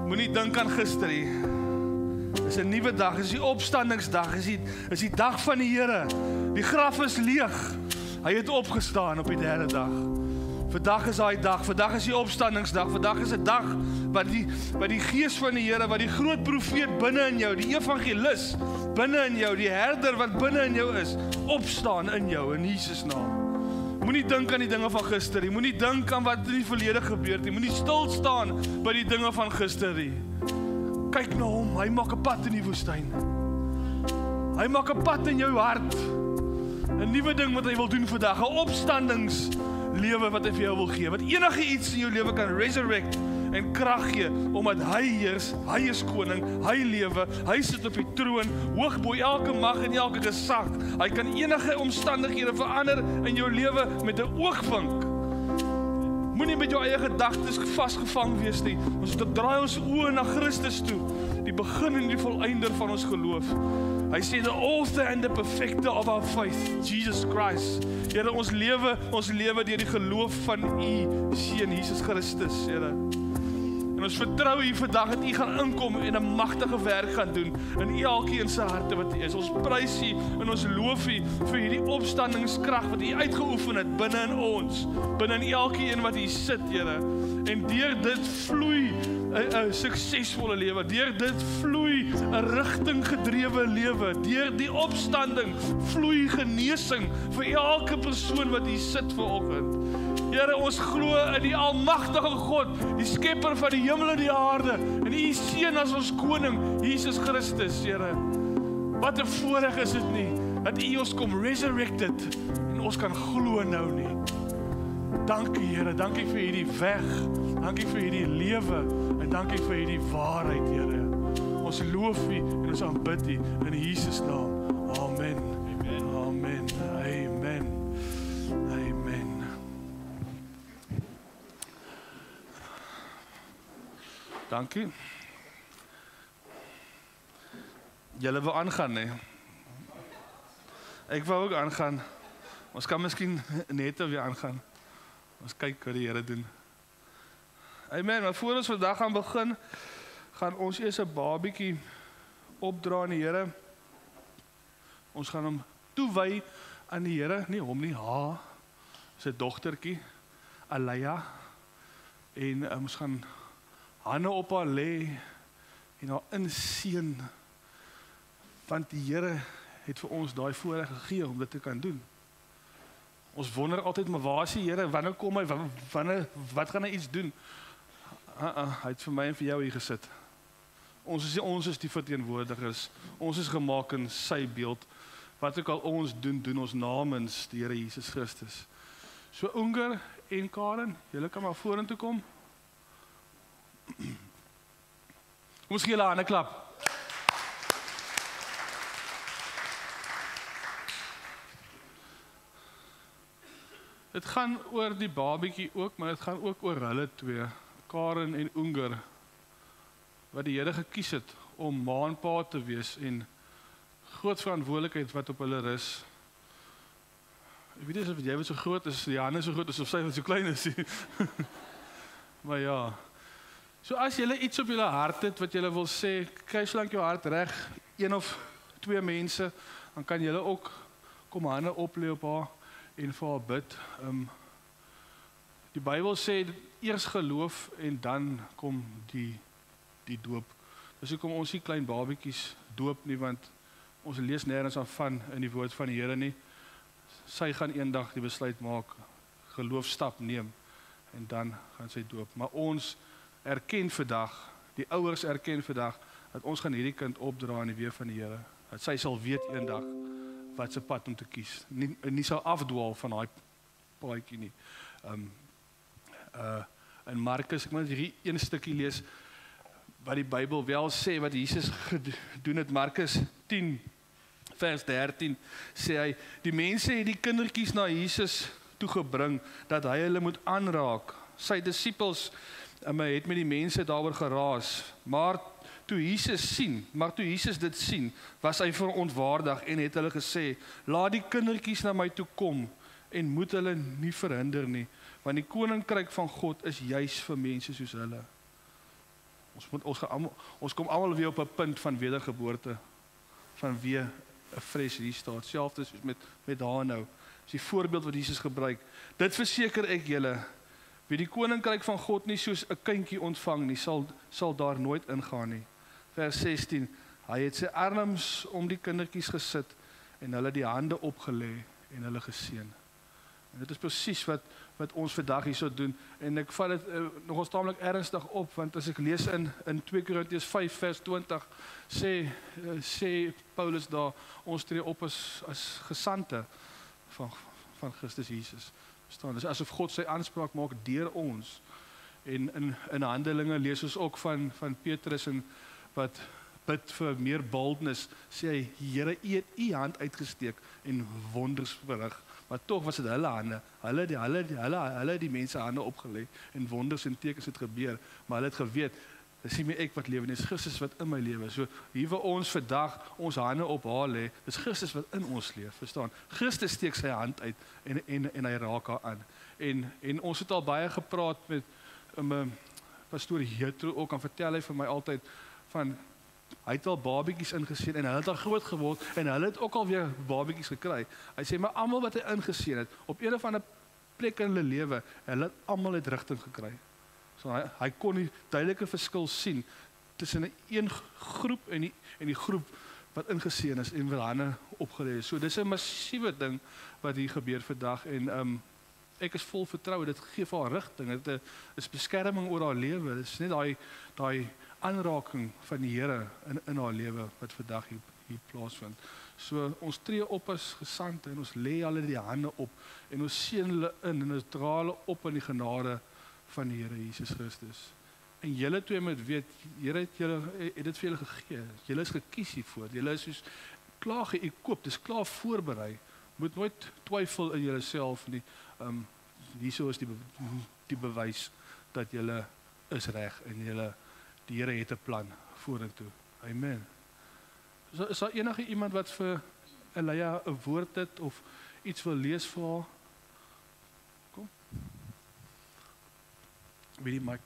Moenie dink aan gister nie. Dis 'n nuwe dag, dis die opstandingsdag, is die dag van die Here. Die graf is leeg. Hy het opgestaan op die derde dag. Vandag is daai dag, vandag is die opstandingsdag, vandag is 'n dag wat die gees van die Here, wat die groot profeet binne in jou, die evangelis binne in jou, die herder wat binne in jou is, opstaan in jou in Jesus naam. Moenie dink aan die dinge van gister nie, moenie dink aan wat in die verlede gebeur het nie, moenie stil staan by die dinge van gister nie. Kyk na hom, hy maak 'n pad in die woestyn. Hy maak 'n pad in jou hart. 'n Nuwe ding wat hy wil doen vandag, 'n opstandingslewe wat hy vir jou wil gee, wat enige iets in jou lewe kan resurrect en krag gee, omdat hy heers, hy is koning, hy lewe, hy sit op die troon, hoog bo elke mag en elke gesag. Hy kan enige omstandighede verander in jou lewe met 'n oogwink. Moenie met jou eie gedagtes vasgevang wees nie. Ons moet draai ons oë na Christus toe, die begin en die volëinder van ons geloof. Hy sê the author and the perfecter of our faith, Jesus Christ. Here, ons lewe deur die geloof van U seun Jesus Christus, Here. En ons vertrou U vandag dat U gaan inkom en 'n magtige werk gaan doen in elkeen se harte wat U is. Ons prys U en ons loof U vir hierdie opstandingskrag wat U uitgeoefen het binne in ons, binne in elkeen wat hier sit, Here. En deur dit vloei 'n suksesvolle lewe, deur dit vloei 'n rigtinggedrewe lewe, deur die opstanding vloei genesing vir elke persoon wat hier sit vanoggend. Here, ons glo in die almagtige God, die skepper van die hemel en die aarde, en U seun as ons koning, Jesus Christus, Here. Wat 'n voorreg is dit nie, dat U ons kom resurrected, en ons kan glo nou nie. Dankie, Here, dankie vir hierdie weg, dankie vir hierdie lewe, en dankie vir hierdie waarheid, Here. Ons loof U en ons aanbid U in Jesus naam. Amen. Amen. Amen. Amen. Dankie. Julle wil aangaan, nee. Ek wou ook aangaan. Ons kan miskien net weer aangaan. Ons kyk wat die Here doen. Amen, maar voor ons vandag gaan begin, gaan ons eers 'n babietjie opdra aan die Here. Ons gaan hom toewy aan die Here, nie hom nie, haar, sy dogtertjie, Alaya. En ons gaan hande op haar lê en haar inseën, want die Here het vir ons daai voorreg gegee om dit te kan doen. Ons wonder altyd, maar waar is die Here? Wanneer kom hy? Wat gaan hy iets doen? Hy het vir my en vir jou hier gesit. Ons is die verteenwoordigers. Ons is gemaak in sy beeld. Wat ook al ons doen, doen ons namens die Here Jesus Christus. So Unger en Karen, julle kan maar vorentoe kom. Ons gee julle 'n hande klap. Het gaan oor die babietjie ook, maar het gaan ook oor hulle twee, Karen en Unger, wat die Here gekies het om ma en pa te wees en groot verantwoordelikheid wat op hulle rus. Ek weet nie of jy wat so groot is, die hande so groot is of sy wat so klein is. Maar ja. So as julle iets op julle hart het wat julle wil sê, kry solank jou hart reg, 1 of 2 mense, dan kan julle ook kom hande oplê op haar en vir haar bid. Die Bybel sê eers geloof en dan kom die doop. Dus hoekom ons nie klein babietjies doop nie, want ons lees nêrens van in die woord van die Here nie. Sy gaan eendag die besluit maak, geloofstap neem en dan gaan sy doop. Maar ons erken vandag, die ouers erken vandag, dat ons gaan hierdie kind opdra in die weë van die Here. Dat sy sal weet eendag wat se pad om te kies. Nie sal afdwaal van daai paadjie nie. In Markus, ek moet hierdie een stukkie lees wat die Bybel wel sê wat Jesus gedoen het. Markus 10 vers 13 sê hy, die mense het die kindertjies na Jesus toe gebring dat hy hulle moet aanraak. Sy disippels het met die mense daaroor geraas, maar toe Jesus dit sien, was hy verontwaardig en het hulle gesê, laat die kindertjies na my toe kom en moet hulle nie verhinder nie, want die koninkryk van God is juis vir mense soos hulle. Ons kom almal weer op 'n punt van wedergeboorte, van weer 'n fresh restart, selfs soos met haar nou. Dis die voorbeeld wat Jesus gebruik. Dit verseker ek julle, wie die koninkryk van God nie soos 'n kindjie ontvang nie, sal daar nooit ingaan nie. Vers 16, hy het sy arms om die kindertjies gesit en hulle die hande opgelê en hulle geseën. En dit is presies wat ons vandag hierso doen, en ek vat dit nogal taamlik ernstig op, want as ek lees in 2 Korintiërs 5 vers 20, sê Paulus daar, ons tree op as gesante van Christus Jesus. Dis asof God sy aanspraak maak deur ons. En in Handelinge lees ons ook van Petrus en wat bid vir meer boldness, sê hy, Here, U het U hand uitgesteek en wonders verrig. Maar tog was dit hulle hande. Hulle die mense hande opgelê en wonders en tekens het gebeur, maar hulle het geweet, dis nie meer ek wat lewe nie, dis Christus wat in my lewe. So hier waar ons vandag ons hande op haar lê, dis Christus wat in ons leef, verstaan? Christus steek sy hand uit en hy raak haar aan. En ons het al baie gepraat met pastoor Jetro ook, en vertel hy vir my altyd van, hy het al babietjies ingesien en hulle het al groot geword en hulle het ook al weer babietjies gekry. Hy sê, maar almal wat hy ingesien het, op een of ander plek in hulle lewe, hulle het almal het rigting gekry. So hy kon die duidelike verskil sien tussen een groep en die groep wat ingesien is en wat hande opgelê is. So dis 'n massiewe ding wat hier gebeur vandag, en ek is vol vertroue, dit gee vir haar rigting, dit is beskerming oor haar lewe, dit is net daai aanraking van die Here in haar lewe wat vandag hier plaasvind. So ons tree op as gesante en ons lê hulle die hande op en ons seën hulle in en ons dra hulle op in die genade van die Here Jesus Christus. En julle twee moet weet, Here het dit vir julle gegee. Julle is gekies hiervoor. Julle is soos klaar geëkoop, dis klaar voorberei. Moet nooit twyfel in julleself nie. Hierso is die bewys dat julle is reg en die Here het 'n plan vorentoe. Amen. Is daar enige iemand wat vir Elia 'n woord het of iets wil lees vir haar? Kom. Wie die mic.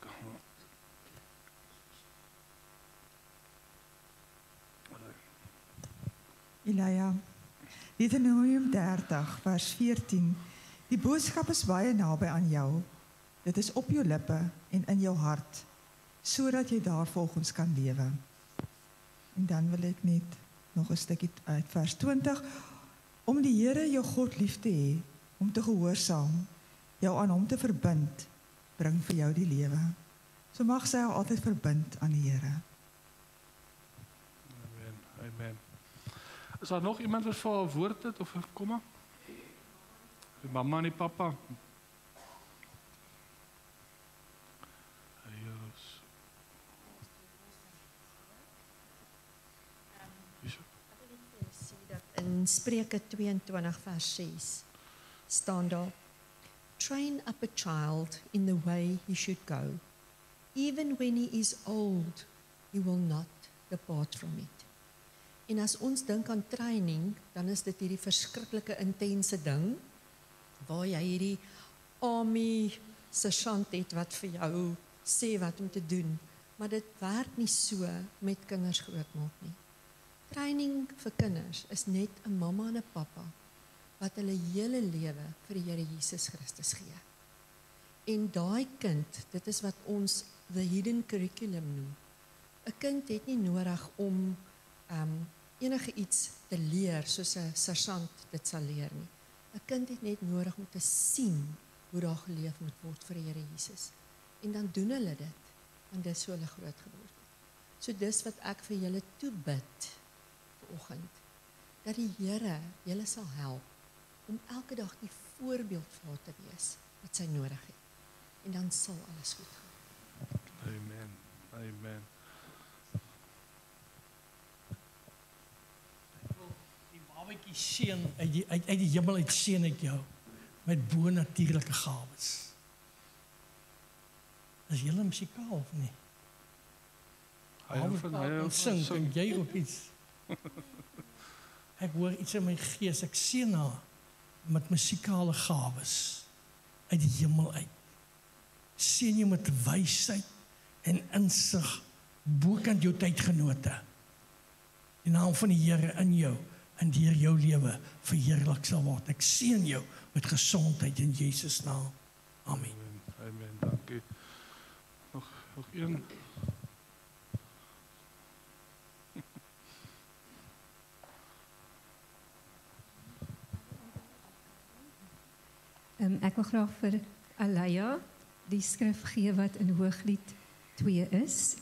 Elia, Deuteronomium 30 vers 14. Die boodskap is baie naby aan jou. Dit is op jou lippe en in jou hart, sodat jy daarvolgens kan lewe. En dan wil ek net nog 'n stukkie uit vers 20. Om die Here jou God lief te hê, om te gehoorsaam, jou aan hom te verbind, bring vir jou die lewe. So mag sy jou altyd verbind aan die Here. Amen, amen. Is daar nog iemand wat vir haar woord het of kom maar? Die mamma en die papa. In Spreuke 22 vers 6 staan daar: Train up a child in the way he should go. Even when he is old, he will not depart from it. En as ons dink aan training, dan is dit hierdie verskriklike intense ding waar jy hierdie army sergeant het wat vir jou sê wat om te doen, maar dit werk nie so met kinders grootmaak nie. Training vir kinders is net 'n mamma en 'n pappa wat hulle hele lewe vir die Here Jesus Christus gee. En daai kind, dit is wat ons the hidden curriculum noem. 'n Kind het nie nodig om enige iets te leer soos 'n sergeant dit sal leer nie. 'n Kind het net nodig om te sien hoe daar geleef moet word vir die Here Jesus. En dan doen hulle dit, want dis so hulle groot geword het. So dis wat ek vir julle toebid vanoggend, dat die Here julle sal help om elke dag die voorbeeld vir haar te wees wat sy nodig het. En dan sal alles goed gaan. Amen. Amen. Die babatjie seën uit die hemel uit seën ek jou met bo-natuurlike gawes. Is jy musikaal of nie? Hy sing, en jy ook iets. Ek hoor iets in my gees, ek seën haar met musikale gawes uit die hemel uit. Seën jou met wysheid en insig bokant jou tydgenote. Die naam van die Here in jou en deur jou lewe verheerlik sal word. Ek seën jou met gesondheid in Jesus naam. Amen. Amen, dankie. Nog een. Ek wil graag vir Alaya die skrif gee wat in Hooglied 2 is,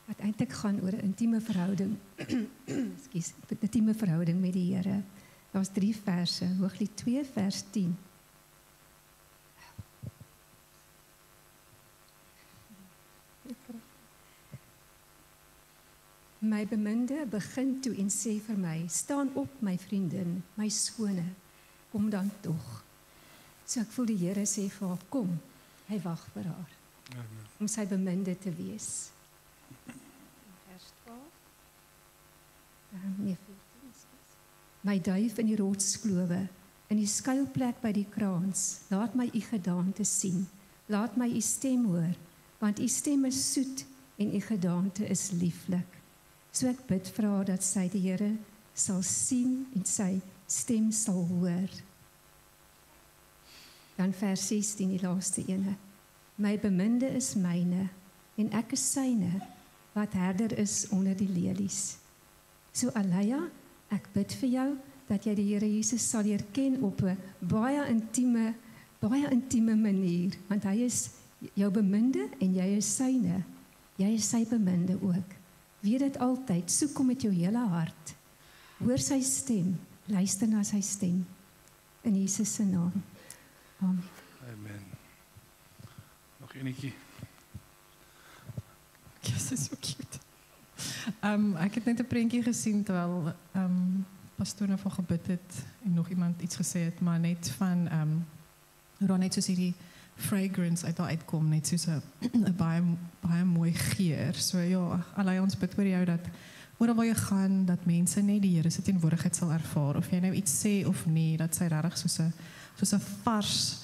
wat eintlik gaan oor 'n intieme verhouding. Ekskuus, 'n intieme verhouding met die Here. Daar's 3 verse, Hooglied 2 vers 10. My beminde begin toe en sê vir my, staan op my vriendin, my skone, kom dan tog. So ek voel die Here sê vir haar, kom, hy wag vir haar, om sy beminde te wees. Vers 12. Nee, 14, my duif in die rotsklowe, in die skuilplek by die kraans, laat my u gedaante sien, laat my u stem hoor, want u stem is soet en u gedaante is lieflik. So ek bid vir haar dat sy die Here sal sien en sy stem sal hoor. Dan vers 16, die laaste ene. My beminde is myne en ek is syne, wat herder is onder die lelies. So Alaya, ek bid vir jou dat jy die Here Jesus sal leer ken op 'n baie intieme manier, want hy is jou beminde en jy is syne. Jy is sy beminde ook. Weet dit altyd, soek hom met jou hele hart. Hoor sy stem, luister na sy stem. In Jesus se naam. Amen. Amen. Nog enetjie. Yes, is so cute. Ek het net 'n prentjie gesien terwyl pastoor nou van gebid het en nog iemand iets gesê het, maar net van hoe dan net soos hierdie fragrance uit daar uitkom, net soos 'n baie mooi geur. So ja, allei ons bid vir jou dat oral waar jy gaan, dat mense net die Here se teenwoordigheid sal ervaar, of jy nou iets sê of nie, dat sy regtig soos 'n vars,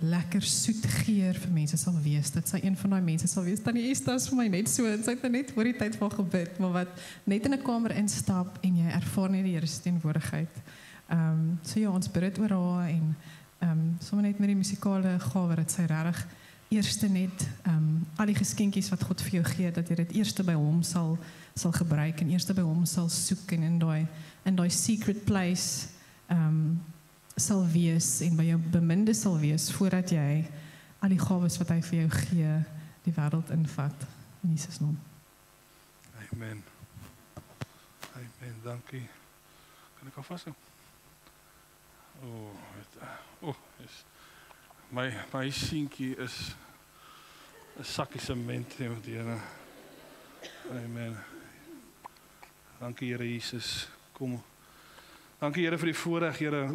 lekker soet geur vir mense sal wees, dat sy een van daai mense sal wees. Tannie Esther is vir my net so, en sy het net voor die tyd van gebid, maar wat net in 'n kamer instap en jy ervaar net die Here se teenwoordigheid. So ja, ons bid dit oor haar en sommer net met die musikale gawe dat sy regtig eerste net al die geskenkies wat God vir jou gee, dat jy dit eerste by hom sal gebruik en eerste by hom sal soek en in daai secret place sal wees en by jou beminde sal wees voordat jy al die gawes wat hy vir jou gee die wêreld invat in Jesus naam. Amen. Amen, dankie. Kan ek alvas hou? Is my seentjie is 'n sakkie sement teen die Here. Amen. Dankie Here Jesus. Kom. Dankie Here vir die voorreg Here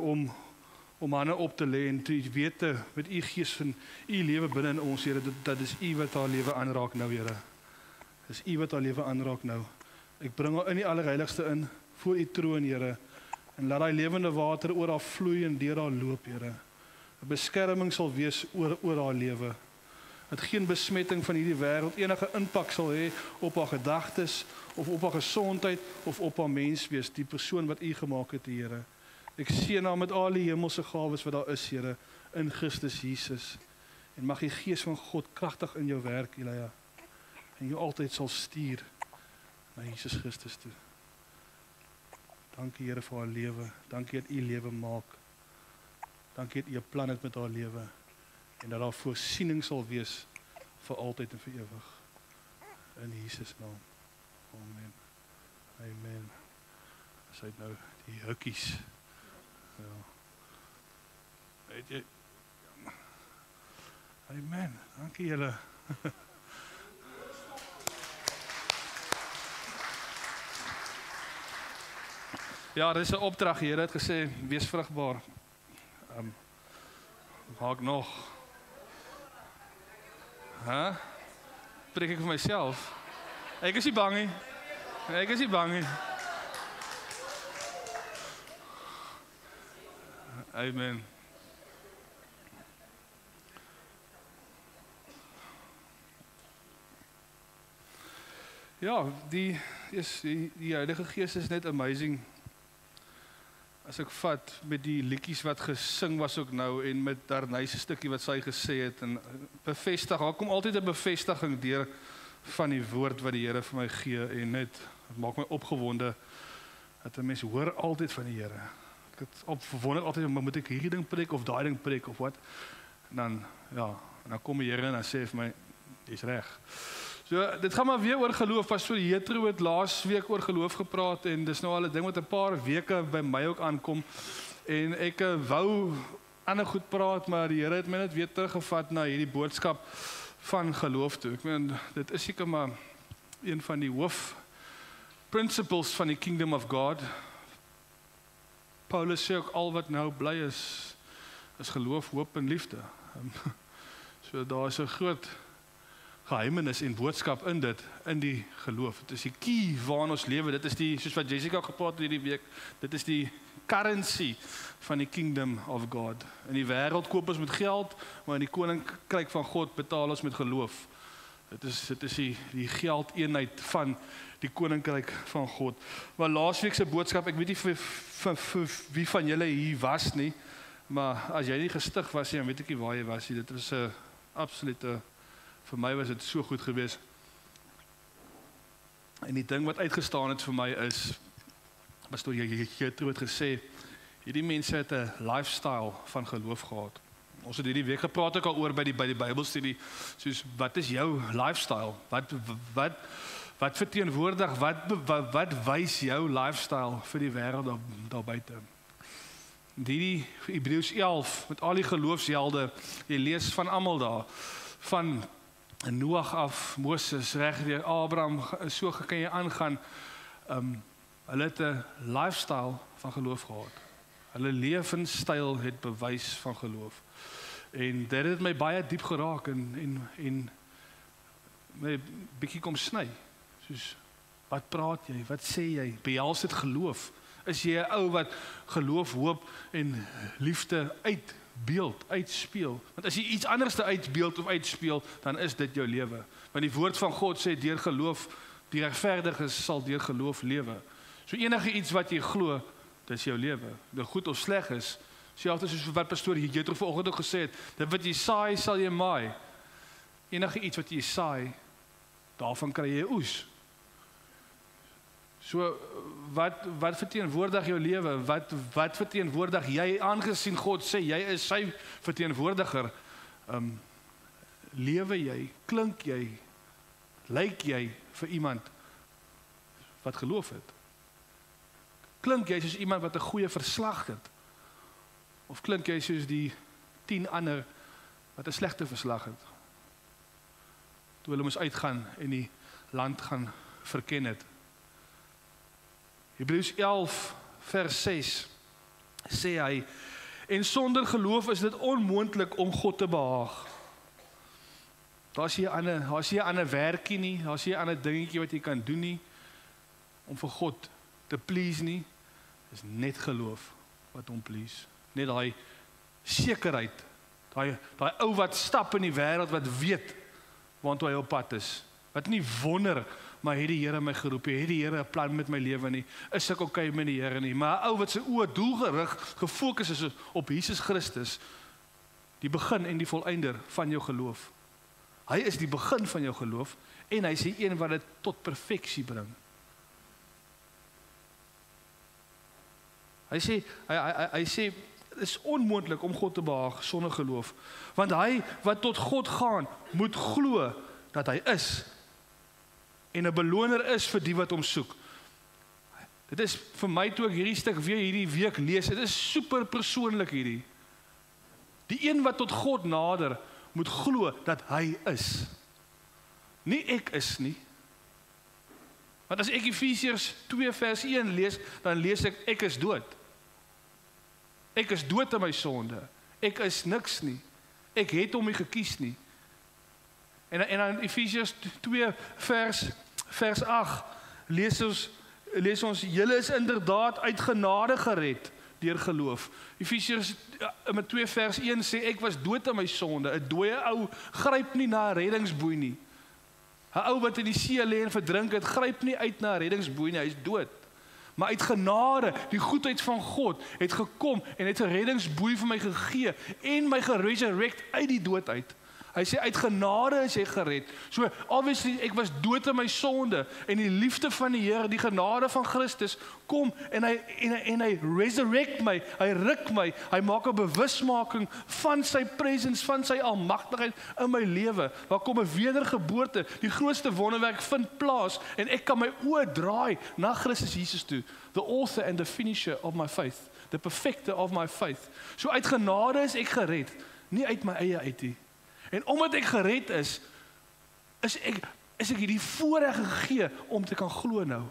om hande op te lê en te weet met u gees van u lewe binne in ons Here, dat is u wat haar lewe aanraak nou Here. Dis u wat haar lewe aanraak nou. Ek bring haar in die allerheiligste in voor u troon Here. En laat daai lewende water oor haar vloei en deur haar loop, Here. 'n Beskerming sal wees oor haar lewe. Dat geen besmetting van hierdie wêreld enige impak sal hê op haar gedagtes of op haar gesondheid of op haar menswees, die persoon wat u gemaak het, Here. Ek seën haar met al die hemelse gawes wat daar is, Here, in Christus Jesus. En mag die Gees van God kragtig in jou werk, Elia, en jou altyd sal stuur na Jesus Christus toe. Dankie Here vir haar lewe. Dankie dat u lewe maak. Dankie dat u 'n plan het met haar lewe en dat daar voorsiening sal wees vir altyd en vir ewig. In Jesus naam. Amen. Amen. As hy nou die hukkies. Ja. Weet jy? Amen. Dankie julle. Ja, dis 'n opdrag, Here het gesê, wees vrugbaar. Maak nog. Preek ek vir myself? Ek is nie bang nie. Ek is nie bang nie. Amen. Ja, die Heilige Gees is net amazing. As ek vat met die liedjies wat gesing was ook nou en met Darnay se stukkie wat sy gesê het en bevestig, daar kom altyd 'n bevestiging deur van die woord wat die Here vir my gee en net maak my opgewonde dat 'n mens hoor altyd van die Here. Ek het opgewonde altyd, moet ek hierdie ding preek of daai ding preek of wat? En dan kom die Here en dan sê vir my, dis reg. So, dit gaan maar weer oor geloof. Pastoor Jethro het laas week oor geloof gepraat en dis nou al 'n ding wat 'n paar weke by my ook aankom. En ek wou ander goed praat, maar die Here het my net weer teruggevat na hierdie boodskap van geloof toe. Ek meen, dit is seker maar een van die hoof principles van die kingdom of God. Paulus sê ook al wat nou bly is geloof, hoop en liefde. So daar is 'n groot geheimenis en boodskap in dit, in die geloof. Dit is die key waarin ons lewe. Dit is die, soos wat Jessica gepraat het hierdie week, dit is die currency van die kingdom of God. In die wêreld koop ons met geld, maar in die koninkryk van God betaal ons met geloof. Dit is die geldeenheid van die koninkryk van God. Maar laasweek se boodskap, ek weet nie vir wie van julle hier was nie, maar as jy nie gestig was nie, dan weet ek nie waar jy was nie. Dit was 'n absolute, vir my was dit so goed geweest. En die ding wat uitgestaan het vir my is, pastoor Jethro het gesê, hierdie mense het 'n lifestyle van geloof gehad. Ons het hierdie week gepraat ook al oor by die Bybelstudie, soos wat is jou lifestyle? Wat verteenwoordig, wat wys jou lifestyle vir die wêreld daar buite? Die Hebreërs 11 met al die geloofshelde, jy lees van almal daar, van Noag af, Moses, reg deur Abraham, so kan jy aangaan. Hulle het 'n lifestyle van geloof gehad. Hulle lewenstyl het bewys van geloof. En dit het my baie diep geraak en my bietjie kom sny. Soos, wat praat jy? Wat sê jy? Behels dit geloof? Is jy 'n ou wat geloof, hoop en liefde uitspeel? Want as jy iets anders te uitbeeld of uitspeel, dan is dit jou lewe. Want die woord van God sê deur geloof, die regverdiges sal deur geloof lewe. So enige iets wat jy glo, dis jou lewe. Dit goed of sleg is, selfs soos wat pastoor Jethro vanoggend ook gesê het, dit wat jy saai, sal jy maai. Enige iets wat jy saai, daarvan kry jy oes. So wat verteenwoordig jou lewe? Wat verteenwoordig jy, aangesien God sê jy is sy verteenwoordiger? Lewe jy, klink jy, lyk jy vir iemand wat geloof het? Klink jy soos iemand wat 'n goeie verslag het? Of klink jy soos die 10 ander wat 'n slegte verslag het? Toe hulle moes uitgaan en die land gaan verken het. Hebreërs 11 vers 6 sê hy, en sonder geloof is dit onmoontlik om God te behaag. Daar's hier 'n ander werkie nie, daar's hier 'n ander dingetjie wat jy kan doen nie om vir God te please nie. Dis net geloof wat hom please. Net daai sekerheid, daai ou wat stap in die wêreld wat weet waartoe hy op pad is. Wat nie wonder, maar het die Here my geroep, het die Here 'n plan met my lewe nie, is ek okay met die Here nie, maar 'n ou wat sy oë doelgerig gefokus is op Jesus Christus, die begin en die volëinder van jou geloof. Hy is die begin van jou geloof en hy is die een wat dit tot perfeksie bring. Hy sê dit is onmoontlik om God te behaag sonder geloof, want hy wat tot God gaan, moet glo dat hy is en 'n beloner is vir die wat hom soek. Dit is vir my toe ek hierdie stuk weer hierdie week lees, dit is super persoonlik hierdie. Die een wat tot God nader, moet glo dat hy is. Nie ek is nie. Want as ek Efesiërs 2 vers 1 lees, dan lees ek is dood. Ek is dood in my sonde. Ek is niks nie. Ek het hom nie gekies nie. En dan Efesiërs 2 vers 8 lees ons julle is inderdaad uit genade gered deur geloof. Efesiërs 2 vers 1 sê ek was dood in my sonde. 'n Dooie ou gryp nie na 'n reddingsboei nie. 'n ou wat in die see lê en verdrink het, gryp nie uit na 'n reddingsboei nie, hy is dood. Maar uit genade, die goedheid van God, het gekom en het 'n reddingsboei vir my gegee en my geresurrect uit die dood uit. Hy sê, uit genade is jy gered. So, obviously, ek was dood in my sonde, en die liefde van die Here, die genade van Christus, kom, en hy resurrect my, hy ruk my, hy maak 'n bewusmaking van sy presence, van sy almagtigheid in my lewe. Daar kom 'n wedergeboorte, die grootste wonderwerk vind plaas, en ek kan my oë draai na Christus Jesus toe, the author and the finisher of my faith, the perfecter of my faith. So, uit genade is ek gered, nie uit my eie uit nie. En omdat ek gered is ek hierdie voorreg gegee om te kan glo nou.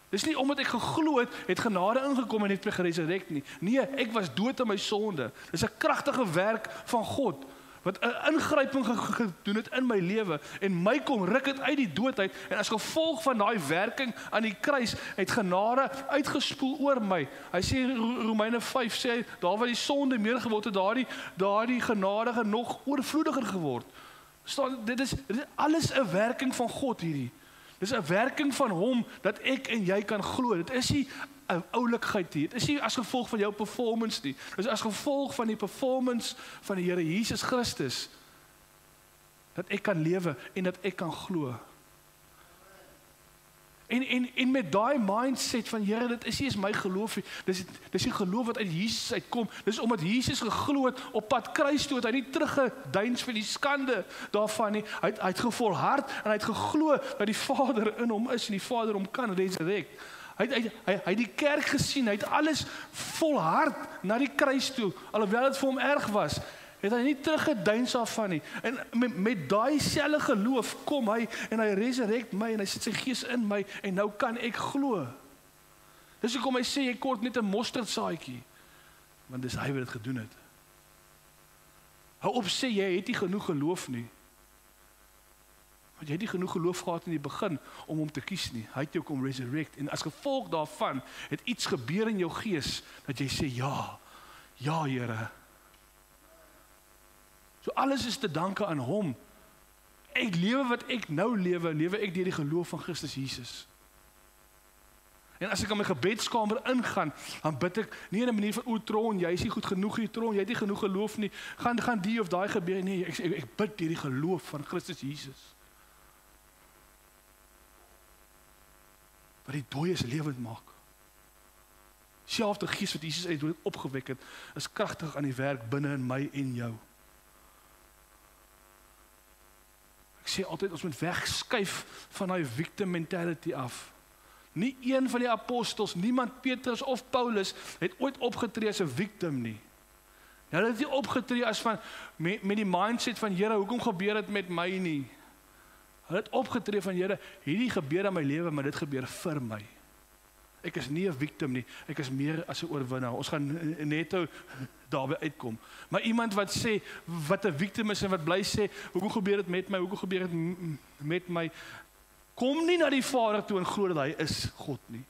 Dis nie omdat ek geglo het genade ingekom en het my geresurrect nie. Nee, ek was dood in my sonde. Dis 'n kragtige werk van God wat 'n ingryping gedoen het in my lewe en my kom ruk dit uit die dood uit, en as gevolg van daai werking aan die kruis het genade uitgespoel oor my. Hy sê Romeine 5 sê daar waar die sonde meer geword het, daardie genade nog oorvloediger geword. Dit is alles 'n werking van God hierdie. Dis 'n werking van hom dat ek en jy kan glo. Dit is nie 'n oulikheid hier. Dit is nie as gevolg van jou performance nie. Dit is as gevolg van die performance van die Here Jesus Christus dat ek kan lewe en dat ek kan glo. En met daai mindset van Here, dit is nie eens my geloof nie. Dis die geloof wat uit Jesus uitkom. Dis omdat Jesus geglo het op pad kruis toe, het hy nie teruggedeins vir die skande daarvan nie. Hy het gevolhard en hy het geglo dat die Vader in hom is en die Vader hom kan resurrect. Hy het die kerk gesien, hy het alles volhard na die kruis toe, alhoewel dit vir hom erg was, het hy nie teruggedeins daarvan nie. En met daai selfde geloof kom hy en hy resurrect my en hy sit sy gees in my en nou kan ek glo. Dis hoekom hy sê jy kort net 'n mosterdsaadjie, want dis hy wat dit gedoen het. Hou op sê jy het nie genoeg geloof nie. Want jy het nie genoeg geloof gehad in die begin om hom te kies nie. Hy het jou kom resurrect en as gevolg daarvan het iets gebeur in jou gees dat jy sê ja, Here. So alles is te danke aan hom. Ek lewe wat ek nou lewe ek deur die geloof van Christus Jesus. En as ek aan my gebedskamer ingaan, dan bid ek nie in 'n manier van Tron, jy is nie goed genoeg hier Tron, jy het nie genoeg geloof nie. Gaan die of daai gebeur nie. Ek bid deur die geloof van Christus Jesus. Wat die dooies lewend maak. Selfde gees wat Jesus uit dood opgewek het, is kragtig aan die werk binne in my en jou. Ek sê altyd, ons moet wegskuif van daai victim mentality af. Nie een van die apostels, niemand Petrus of Paulus, het ooit opgetree as 'n victim nie. Hulle het nie opgetree as van, met die mindset van, Here, hoekom gebeur dit met my nie? Hulle het opgetree van, Here, hierdie gebeur in my lewe, maar dit gebeur vir my. Ek is nie 'n victim nie, ek is meer as 'n oorwinnaar. Ons gaan net daarby uitkom. Maar iemand wat sê, wat 'n victim is en wat bly sê, hoekom gebeur dit met my, hoekom gebeur dit met my, kom nie na die Vader toe en glo dat hy is God nie.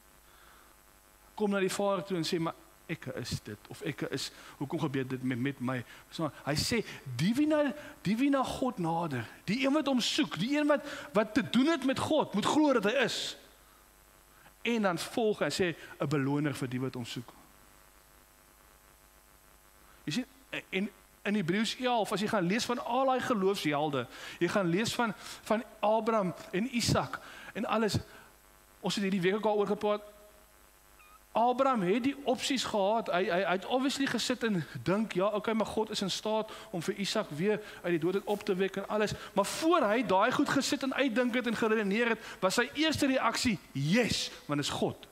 Kom na die Vader toe en sê, maar ek is dit, of ek is, hoekom gebeur dit met my? So, hy sê, die wie na God nader, die een wat hom soek, die een wat te doen het met God, moet glo dat hy is. En dan volg hy sê, 'n beloner vir die wat hom soek. Jy sien, in Hebreërs 11, as jy gaan lees van al die geloofshelde, jy gaan lees van Abraham en Isak en alles, ons het hierdie week ook al oor gepraat, Abraham het die opsies gehad, hy het obviously gesit en dink, ja, okay, maar God is in staat om vir Isak weer uit die dood op te wek en alles, maar voor hy daai goed gesit en uitdink het en geredeneer het, was sy eerste reaksie, yes, want is God.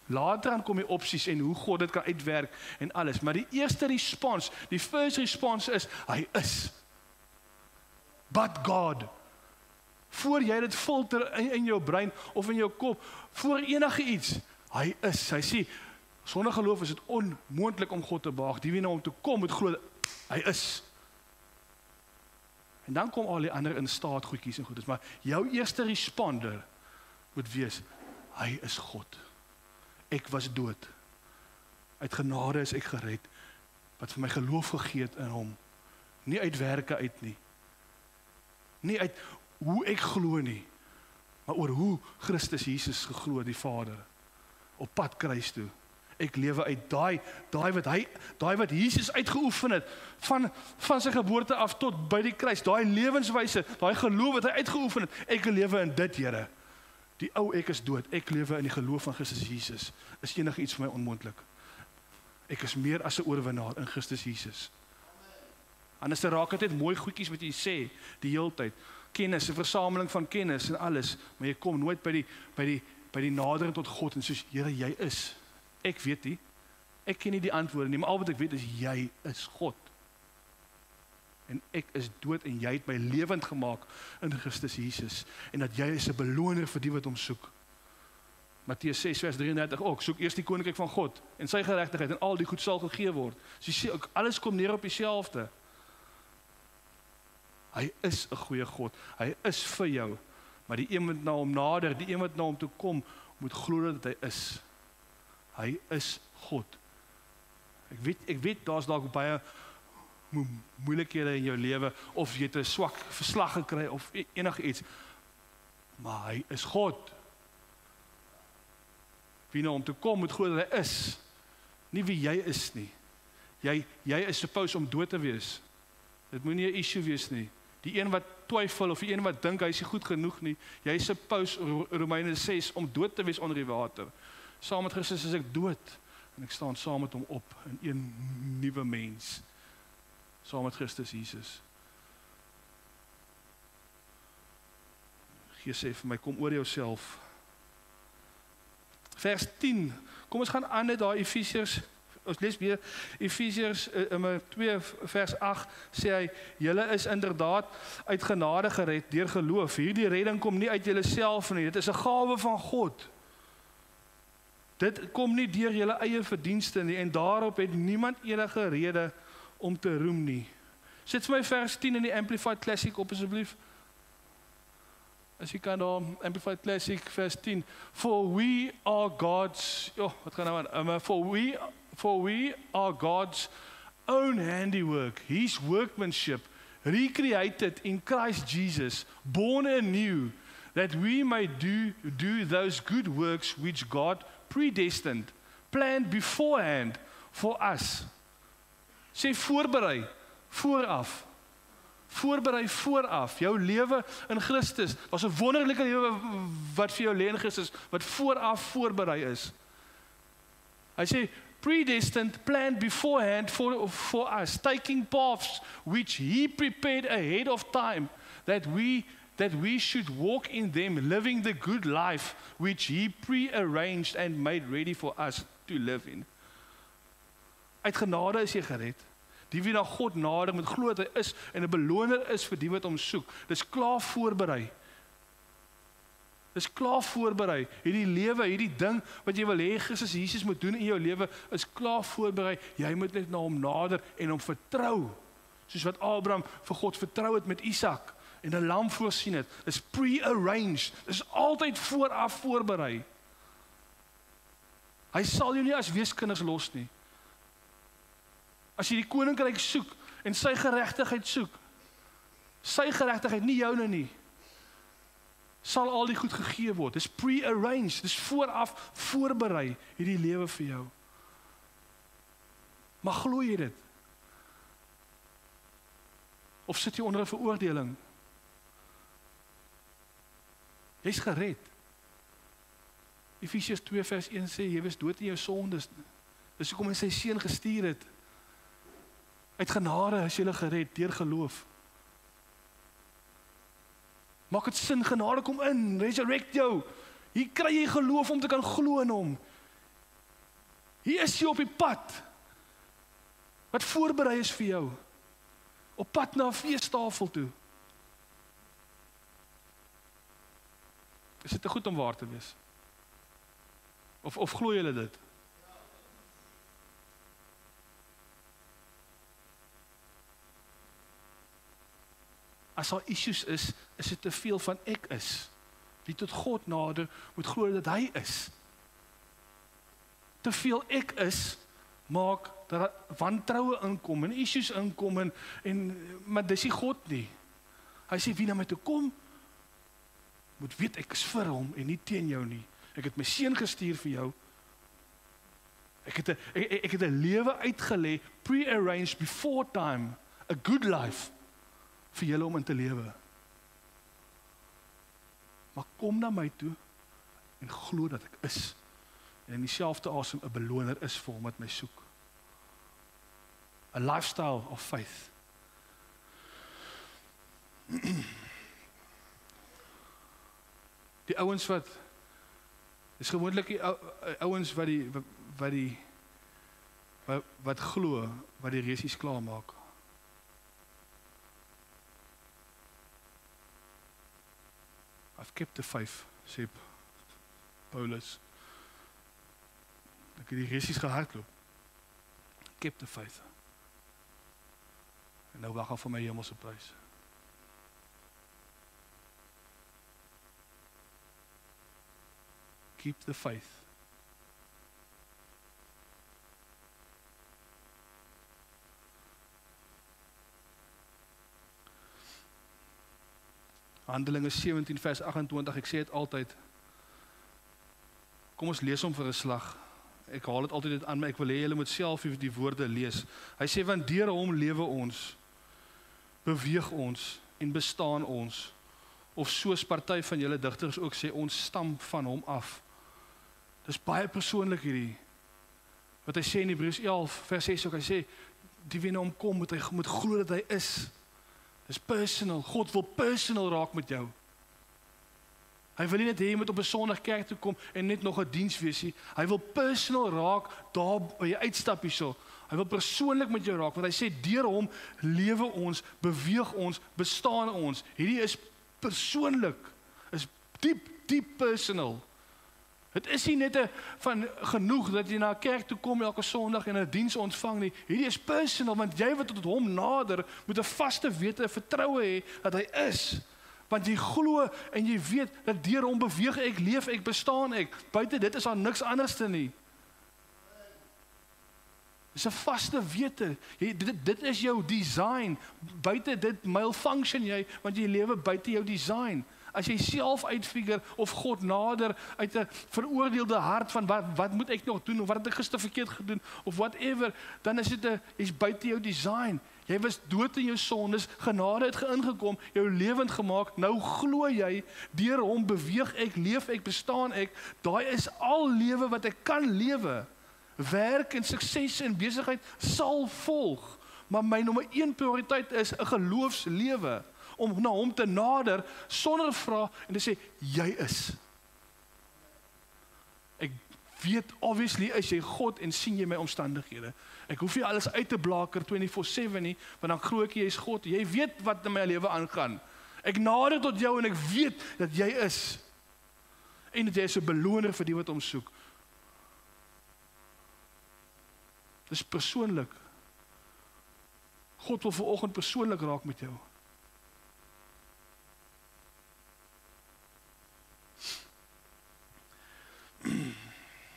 Later dan kom die opsies en hoe God dit kan uitwerk en alles, maar die eerste respons, die first response is, hy is. But God. Voor jy dit filter in jou brein of in jou kop, voor enige iets, hy is, hy sê, sonder geloof is dit onmoontlik om God te behaag, die wie na hom toe kom, moet glo, hy is. En dan kom al die ander in staat goedjies en goedes, maar jou eerste responder moet wees, hy is God. Ek was dood. Uit genade is ek gered, wat vir my geloof gegee het in hom. Nie uit werke uit nie. Nie uit hoe ek glo nie, maar oor hoe Christus Jesus geglo die Vader op pad kruis toe. Ek lewe uit daai wat Jesus uitgeoefen het van sy geboorte af tot by die kruis, daai lewenswyse, daai geloof wat hy uitgeoefen het. Ek lewe in dit, Here. Die ou ek is dood. Ek lewe in die geloof van Christus Jesus. Is enige iets vir my onmoontlik. Ek is meer as 'n oorwinnaar in Christus Jesus. Anders raak dit net mooi goedjies wat jy sê die hele tyd. Kennis, 'n versameling van kennis en alles, maar jy kom nooit by die nadering tot God en soos, Here, jy is. Ek weet nie. Ek ken nie die antwoorde nie, maar al wat ek weet is jy is God. En ek is dood en jy het my lewend gemaak in Christus Jesus. En dat jy is 'n beloner vir die wat hom soek. Matteus 6 vers 33 ook, soek eers die koninkryk van God en sy geregtigheid en al die goed sal gegee word. So jy sê ook, alles kom neer op dieselfde. Hy is 'n goeie God. Hy is vir jou. Maar die een wat na hom nader, die een wat na hom toe kom, moet glo dat hy is. Hy is God. Ek weet daar's dalk baie moeilikhede in jou lewe, of jy het 'n swak verslag gekry, of enige iets. Maar hy is God. Wie na hom toe kom, moet glo dat hy is. Nie wie jy is nie. Jy is supposed om dood te wees. Dit moet nie 'n issue wees nie. Die een wat twyfel, of die een wat dink hy is nie goed genoeg nie, jy is supposed, Romeine 6, om dood te wees onder die water. Saam met Christus is ek dood, en ek staan saam met hom op, in een nuwe mens. Saam met Christus Jesus. Gees sê vir my, kom oor jouself. Vers 10, kom ons gaan aan net daar Efesiërs, ons lees weer Efesiërs 2 vers 8, sê hy, julle is inderdaad uit genade gered deur geloof. Hierdie redding kom nie uit julle self nie, dit is 'n gawe van God. Dit kom nie deur julle eie verdienste nie, en daarop het niemand enige rede om te roem nie. Sit vir my vers 10 in die Amplified Classic op asseblief. As jy kan daar, Amplified Classic, vers 10. For we are God's, wat gaan nou aan? For we are God's own handiwork, His workmanship, recreated in Christ Jesus, born anew, that we may do those good works which God predestined, planned beforehand for us. Sê voorberei, vooraf. Voorberei vooraf, jou lewe in Christus. Daar's 'n wonderlike lewe wat vir jou lê in Christus, wat vooraf voorberei is. Hy sê, predestined, planned beforehand for us, taking paths which He prepared ahead of time, that we should walk in them, living the good life which He pre-arranged and made ready for us to live in. Uit genade is jy gered. Die wie na God nader met glo dat hy is en 'n beloner is vir die wat hom soek. Dis klaar voorberei. Dis klaar voorberei. Hierdie lewe, hierdie ding wat jy wil hê Christus Jesus moet doen in jou lewe, is klaar voorberei. Jy moet net na hom nader en hom vertrou. Soos wat Abraham vir God vertrou het met Isak en 'n lam voorsien het. Dis pre-arranged. Dis altyd vooraf voorberei. Hy sal jou nie as weeskinders los nie. As jy die koninkryk soek en sy geregtigheid soek, sy geregtigheid, nie joune nie, sal al die goed gegee word. Dis pre-arranged, dis vooraf voorberei hierdie lewe vir jou. Maar glo jy dit? Of sit jy onder 'n veroordeling? Jy's gered. Efesiërs 2 vers 1 sê, jy was dood in jou sondes. Dis hoekom hy sy seun gestuur het. Uit genade is jy gered deur geloof. Maak dit sin, genade kom in, resurrect jou. Hier kry jy geloof om te kan glo in hom. Hier is jy op die pad wat voorberei is vir jou. Op pad na 'n feestafel toe. Is dit te goed om waar te wees? Of glo julle dit? As daar issues is dit te veel van ek is. Wie tot God nader, moet glo dat hy is. Te veel ek is, maak dat wantroue inkom en issues inkom, maar dis nie God nie. Hy sê, wie na my toe kom, moet weet, ek is vir hom en nie teen jou nie. Ek het my seun gestuur vir jou. Ek het 'n lewe uitgelê, pre-arranged before time, a good life, vir julle om in te lewe. Maar kom na my toe, en glo dat ek is, en in dieselfde asem 'n beloner is vir hom wat my soek. A lifestyle of faith. Die ouens is gewoonlik die ouens wat glo, wat die resies klaarmaak. I've kept the faith, sê Paulus. Ek het die resies gehardloop. Keep the faith. En nou wag af vir my hemelse prys. Keep the faith. Handelinge 17 vers 28, ek sê dit altyd. Kom ons lees hom vir 'n slag. Ek haal dit altyd aan my, ek wil hê julle moet self die woorde lees. Hy sê, want deur hom lewe ons, beweeg ons en bestaan ons, of soos party van julle digters ook sê, ons stam van hom af. Dis baie persoonlik hierdie, wat hy sê in Hebreërs 11 vers 6 ook, hy sê, die wie na hom kom, moet glo dat hy is. Dis personal, God wil personal raak met jou. Hy wil nie net hê jy moet op 'n Sondag kerk toe kom en net nog 'n diens wees nie. Hy wil personal raak daar by jy uitstap hierso. Hy wil persoonlik met jou raak, want hy sê deur hom lewe ons, beweeg ons, bestaan ons. Hierdie is persoonlik, is diep personal. Het is nie net van genoeg dat jy na 'n kerk toe kom elke Sondag en 'n diens ontvang nie. Hierdie is personal, want jy wat tot hom nader, moet 'n vaste wete, 'n vertroue hê dat hy is. Want jy glo en jy weet dat deur hom beweeg ek, leef ek, bestaan ek. Buite dit is daar niks anders te nie. Dis 'n vaste wete. Dit is jou design. Buite dit malfunction jy, want jy lewe buite jou design. As jy self uitfigure of God nader uit 'n veroordeelde hart van wat moet ek nog doen of wat het ek gister verkeerd gedoen of whatever, dan is dit is buite jou design. Jy was dood in jou sondes, genade het ingekom, jou lewend gemaak. Nou glo jy, deur hom beweeg ek, leef ek, bestaan ek. Daai is al lewe wat ek kan lewe. Werk en sukses en besigheid sal volg. Maar my nommer 1 prioriteit is 'n geloofslewe. Om na hom te nader sonder vraag en te sê, jy is. Ek weet, obviously, is jy God en sien jy my omstandighede. Ek hoef nie alles uit te blaker 24/7 nie, want dan glo ek jy is God. Jy weet wat in my lewe aangaan. Ek nader tot jou en ek weet dat jy is. En dat jy is 'n beloner vir die wat hom soek. Dis persoonlik. God wil vanoggend persoonlik raak met jou.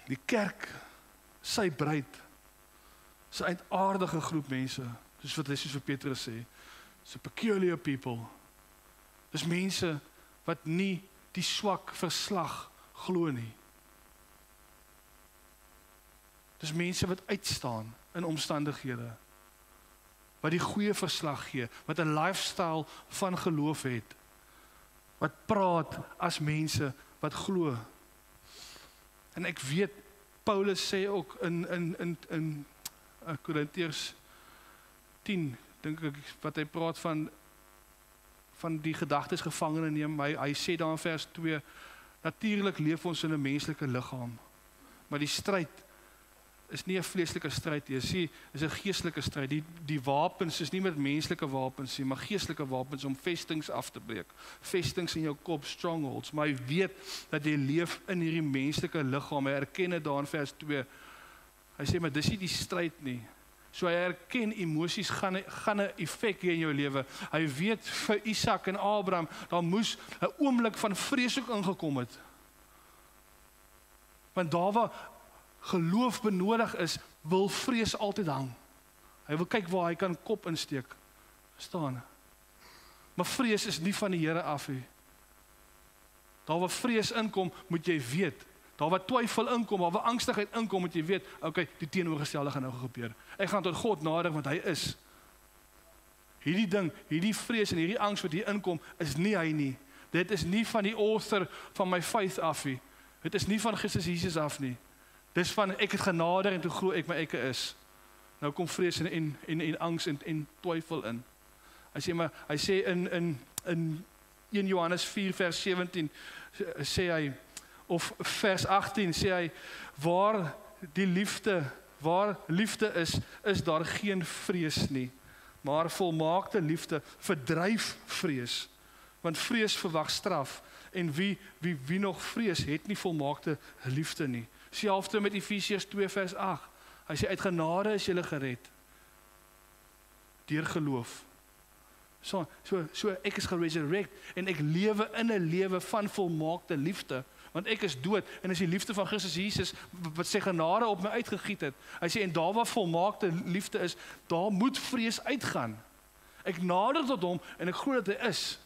Die kerk, sy bruid, sy uitaardige groep mense, soos wat hy soos vir Petrus sê, it's a peculiar people. Dis mense wat nie die swak verslag glo nie. Dis mense wat uitstaan in omstandighede, wat die goeie verslag gee, wat 'n lifestyle van geloof het, wat praat as mense wat glo. En ek weet, Paulus sê ook in Korintiërs 10, dink ek, wat hy praat van die gedagtes gevangene neem, hy sê daar in vers 2, natuurlik leef ons in 'n menslike liggaam, maar die stryd is nie 'n vleeslike stryd nie, is 'n geestelike stryd. Die wapens is nie met menslike wapens nie, maar geestelike wapens om vestings af te breek. Vestings in jou kop, strongholds. Maar jy weet dat jy leef in hierdie menslike liggaam. Hy erken dit daar in vers 2. Hy sê, maar dis nie die stryd nie. So hy erken emosies gaan 'n effek hê in jou lewe. Hy weet vir Isak en Abraham, daar moes 'n oomblik van vrees ook ingekom het. Want daar waar geloof benodig is, wil vrees altyd hang. Hy wil kyk waar hy kan kop insteek. Verstaan? Maar vrees is nie van die Here af nie. Daar waar vrees inkom, moet jy weet. Daar waar twyfel inkom, daar waar angstigheid inkom, moet jy weet, okay, die teenoorgestelde gaan nou gebeur. Ek gaan tot God nader, want hy is. Hierdie ding, hierdie vrees en hierdie angs wat hier inkom, is nie hy nie. Dit is nie van die author van my faith af nie. Dit is nie van Christus Jesus af nie. Dis van, ek het genader en toe glo ek my ekke is. Nou kom vrees en angs en twyfel in. Hy sê in 1 Johannes 4 vers 17 sê hy, of vers 18 sê hy, waar liefde is daar geen vrees nie, maar volmaakte liefde verdryf vrees, want vrees verwag straf, en wie nog vrees, het nie volmaakte liefde nie. Selfs met Efesiërs 2 vers 8, hy sê, uit genade is julle gered, deur geloof. So ek is geresurrect, en ek lewe in 'n lewe van volmaakte liefde, want ek is dood, en is die liefde van Christus Jesus, wat sy genade op my uitgegiet het. Hy sê, en daar waar volmaakte liefde is, daar moet vrees uitgaan. Ek nader tot hom, en ek glo dat hy is.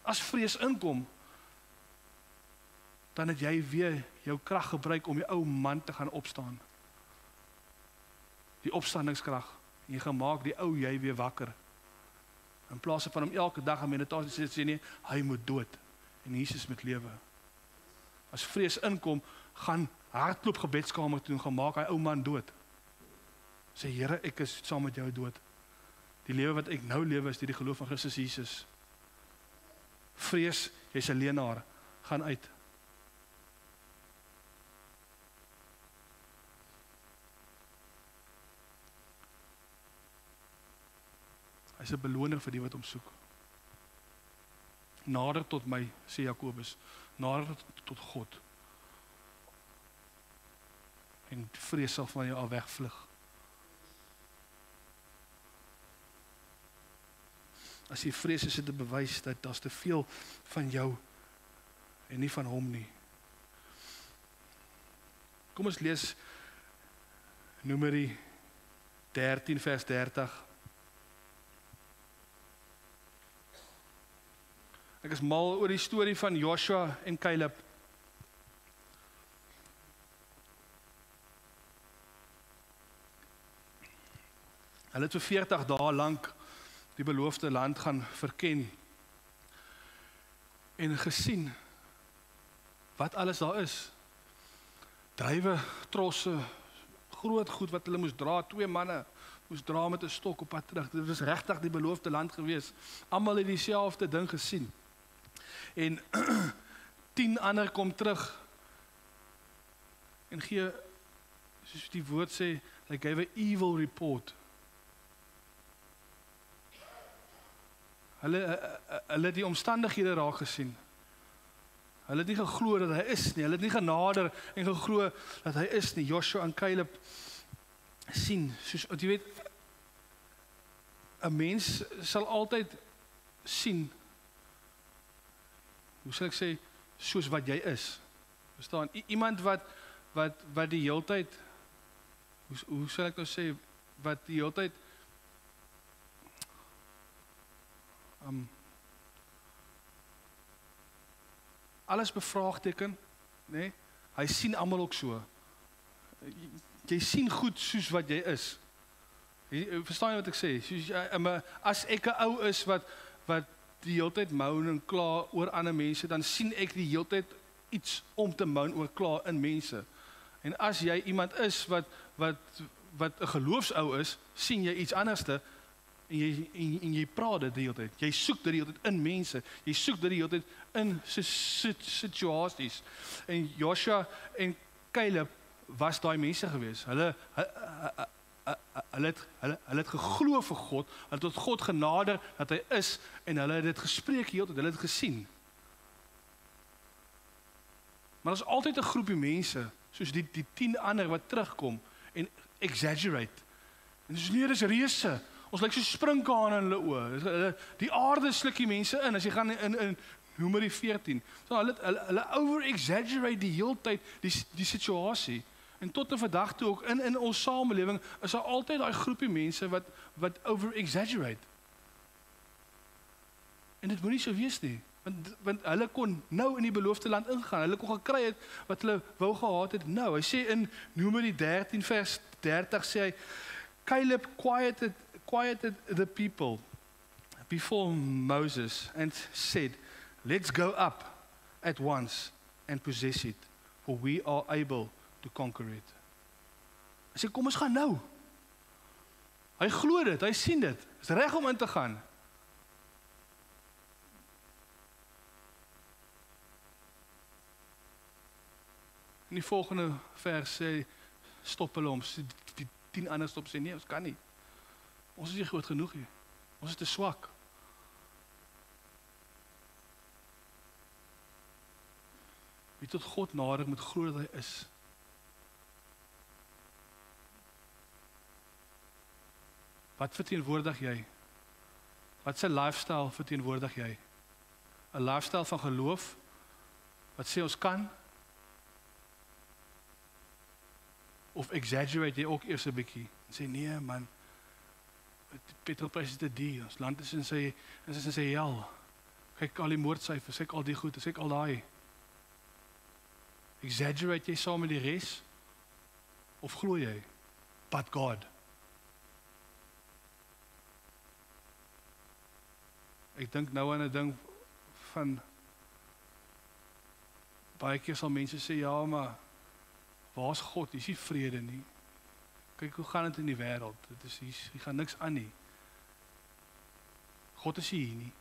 As vrees inkom, dan het jy weer jou krag gebruik om die ou man te gaan opstaan. Die opstandingskrag. En jy gaan maak die ou jy weer wakker. In plaas van om elke dag in meditasie te sê, nee, hy moet dood. En Jesus moet lewe. As vrees inkom, gaan hardloop gebedskamer toe en gaan maak hy ou man dood. Sê, Here, ek is saam met jou dood. Die lewe wat ek nou lewe is deur die geloof van Christus Jesus. Vrees, jy's 'n leenaar, gaan uit. Hy is 'n beloner vir die wat hom soek. Nader tot my, sê Jakobus, nader tot God. En vrees sal van jou al wegvlug. As jy vrees, is dit 'n bewys dat daar's te veel van jou en nie van hom nie. Kom ons lees Numeri 13 vers 30. Ek is mal oor die storie van Joshua en Caleb. Hulle het vir 40 dae lank die beloofde land gaan verken en gesien wat alles daar is. Druiwe, trosse, groot goed wat hulle moes dra, 2 manne moes dra met 'n stok op pad terug. Dit was regtig die beloofde land gewees. Almal het dieselfde ding gesien. En 10 ander kom terug en gee, soos die woord sê, they gave an evil report. Hulle het die omstandighede raak gesien. Hulle het nie geglo dat hy is nie. Hulle het nie genader en geglo dat hy is nie. Joshua en Caleb sien, soos, jy weet, 'n mens sal altyd sien, hoe sal ek sê, soos wat jy is. Verstaan? Iemand wat die heeltyd, hoe sal ek nou sê, wat die heeltyd alles bevraagteken, nee? Hy sien almal ook so. Jy sien goed soos wat jy is. Verstaan jy wat ek sê? Soos, as ek 'n ou is wat die hele tyd moan en kla oor ander mense, dan sien ek die hele tyd iets om te moan oor kla in mense. En as jy iemand is wat 'n geloofsou is, sien jy iets anderste en jy praat dit die hele tyd. Jy soek dit die hele tyd in mense. Jy soek dit die hele tyd in situasies. En Joshua en Caleb was daai mense gewees. Hulle het geglo vir God, hulle het tot God genader dat hy is, en hulle het dit gespreek die hele tyd, hulle het gesien. Maar daar is altyd 'n groepie mense, soos die 10 ander wat terugkom en exaggerate. En dis nie, dis reuse. Ons lyk so sprinkane in hulle oë. Die aarde sluk die mense in, as jy gaan in Numeri 14. So hulle over-exaggerate die hele tyd die situasie. En tot en vandag toe ook in ons samelewing is daar altyd daai groepie mense wat over-exaggerate. En dit moenie so wees nie, want hulle kon nou in die beloofde land ingaan, hulle kon gekry het wat hulle wou gehad het nou. Hy sê in Numeri 13 vers 30 sê hy, Caleb quieted the people before Moses and said, let's go up at once and possess it, for we are able to conquer it. Hy sê, kom ons gaan nou. Hy glo dit, hy sien dit, is reg om in te gaan. In die volgende vers sê, stop hulle om, die 10 ander stop sê, nee, ons kan nie. Ons is nie groot genoeg nie. Ons is te swak. Wie tot God nader moet glo dat hy is. Wat verteenwoordig jy? Wat se lifestyle verteenwoordig jy? 'n Lifestyle van geloof, wat sê ons kan? Of exaggerate jy ook eers 'n bietjie en sê nee man, petrolprys is te duur, ons land is in sy hel. Kyk al die moordsyfers, kyk al die goed, kyk al daai. Exaggerate jy saam met die res? Of glo jy? But God. Ek dink nou aan 'n ding van baie keer sal mense sê ja, maar waar's God? Dis nie vrede nie. Kyk hoe gaan dit in die wêreld. Dit is hier gaan niks aan nie. God is hier nie.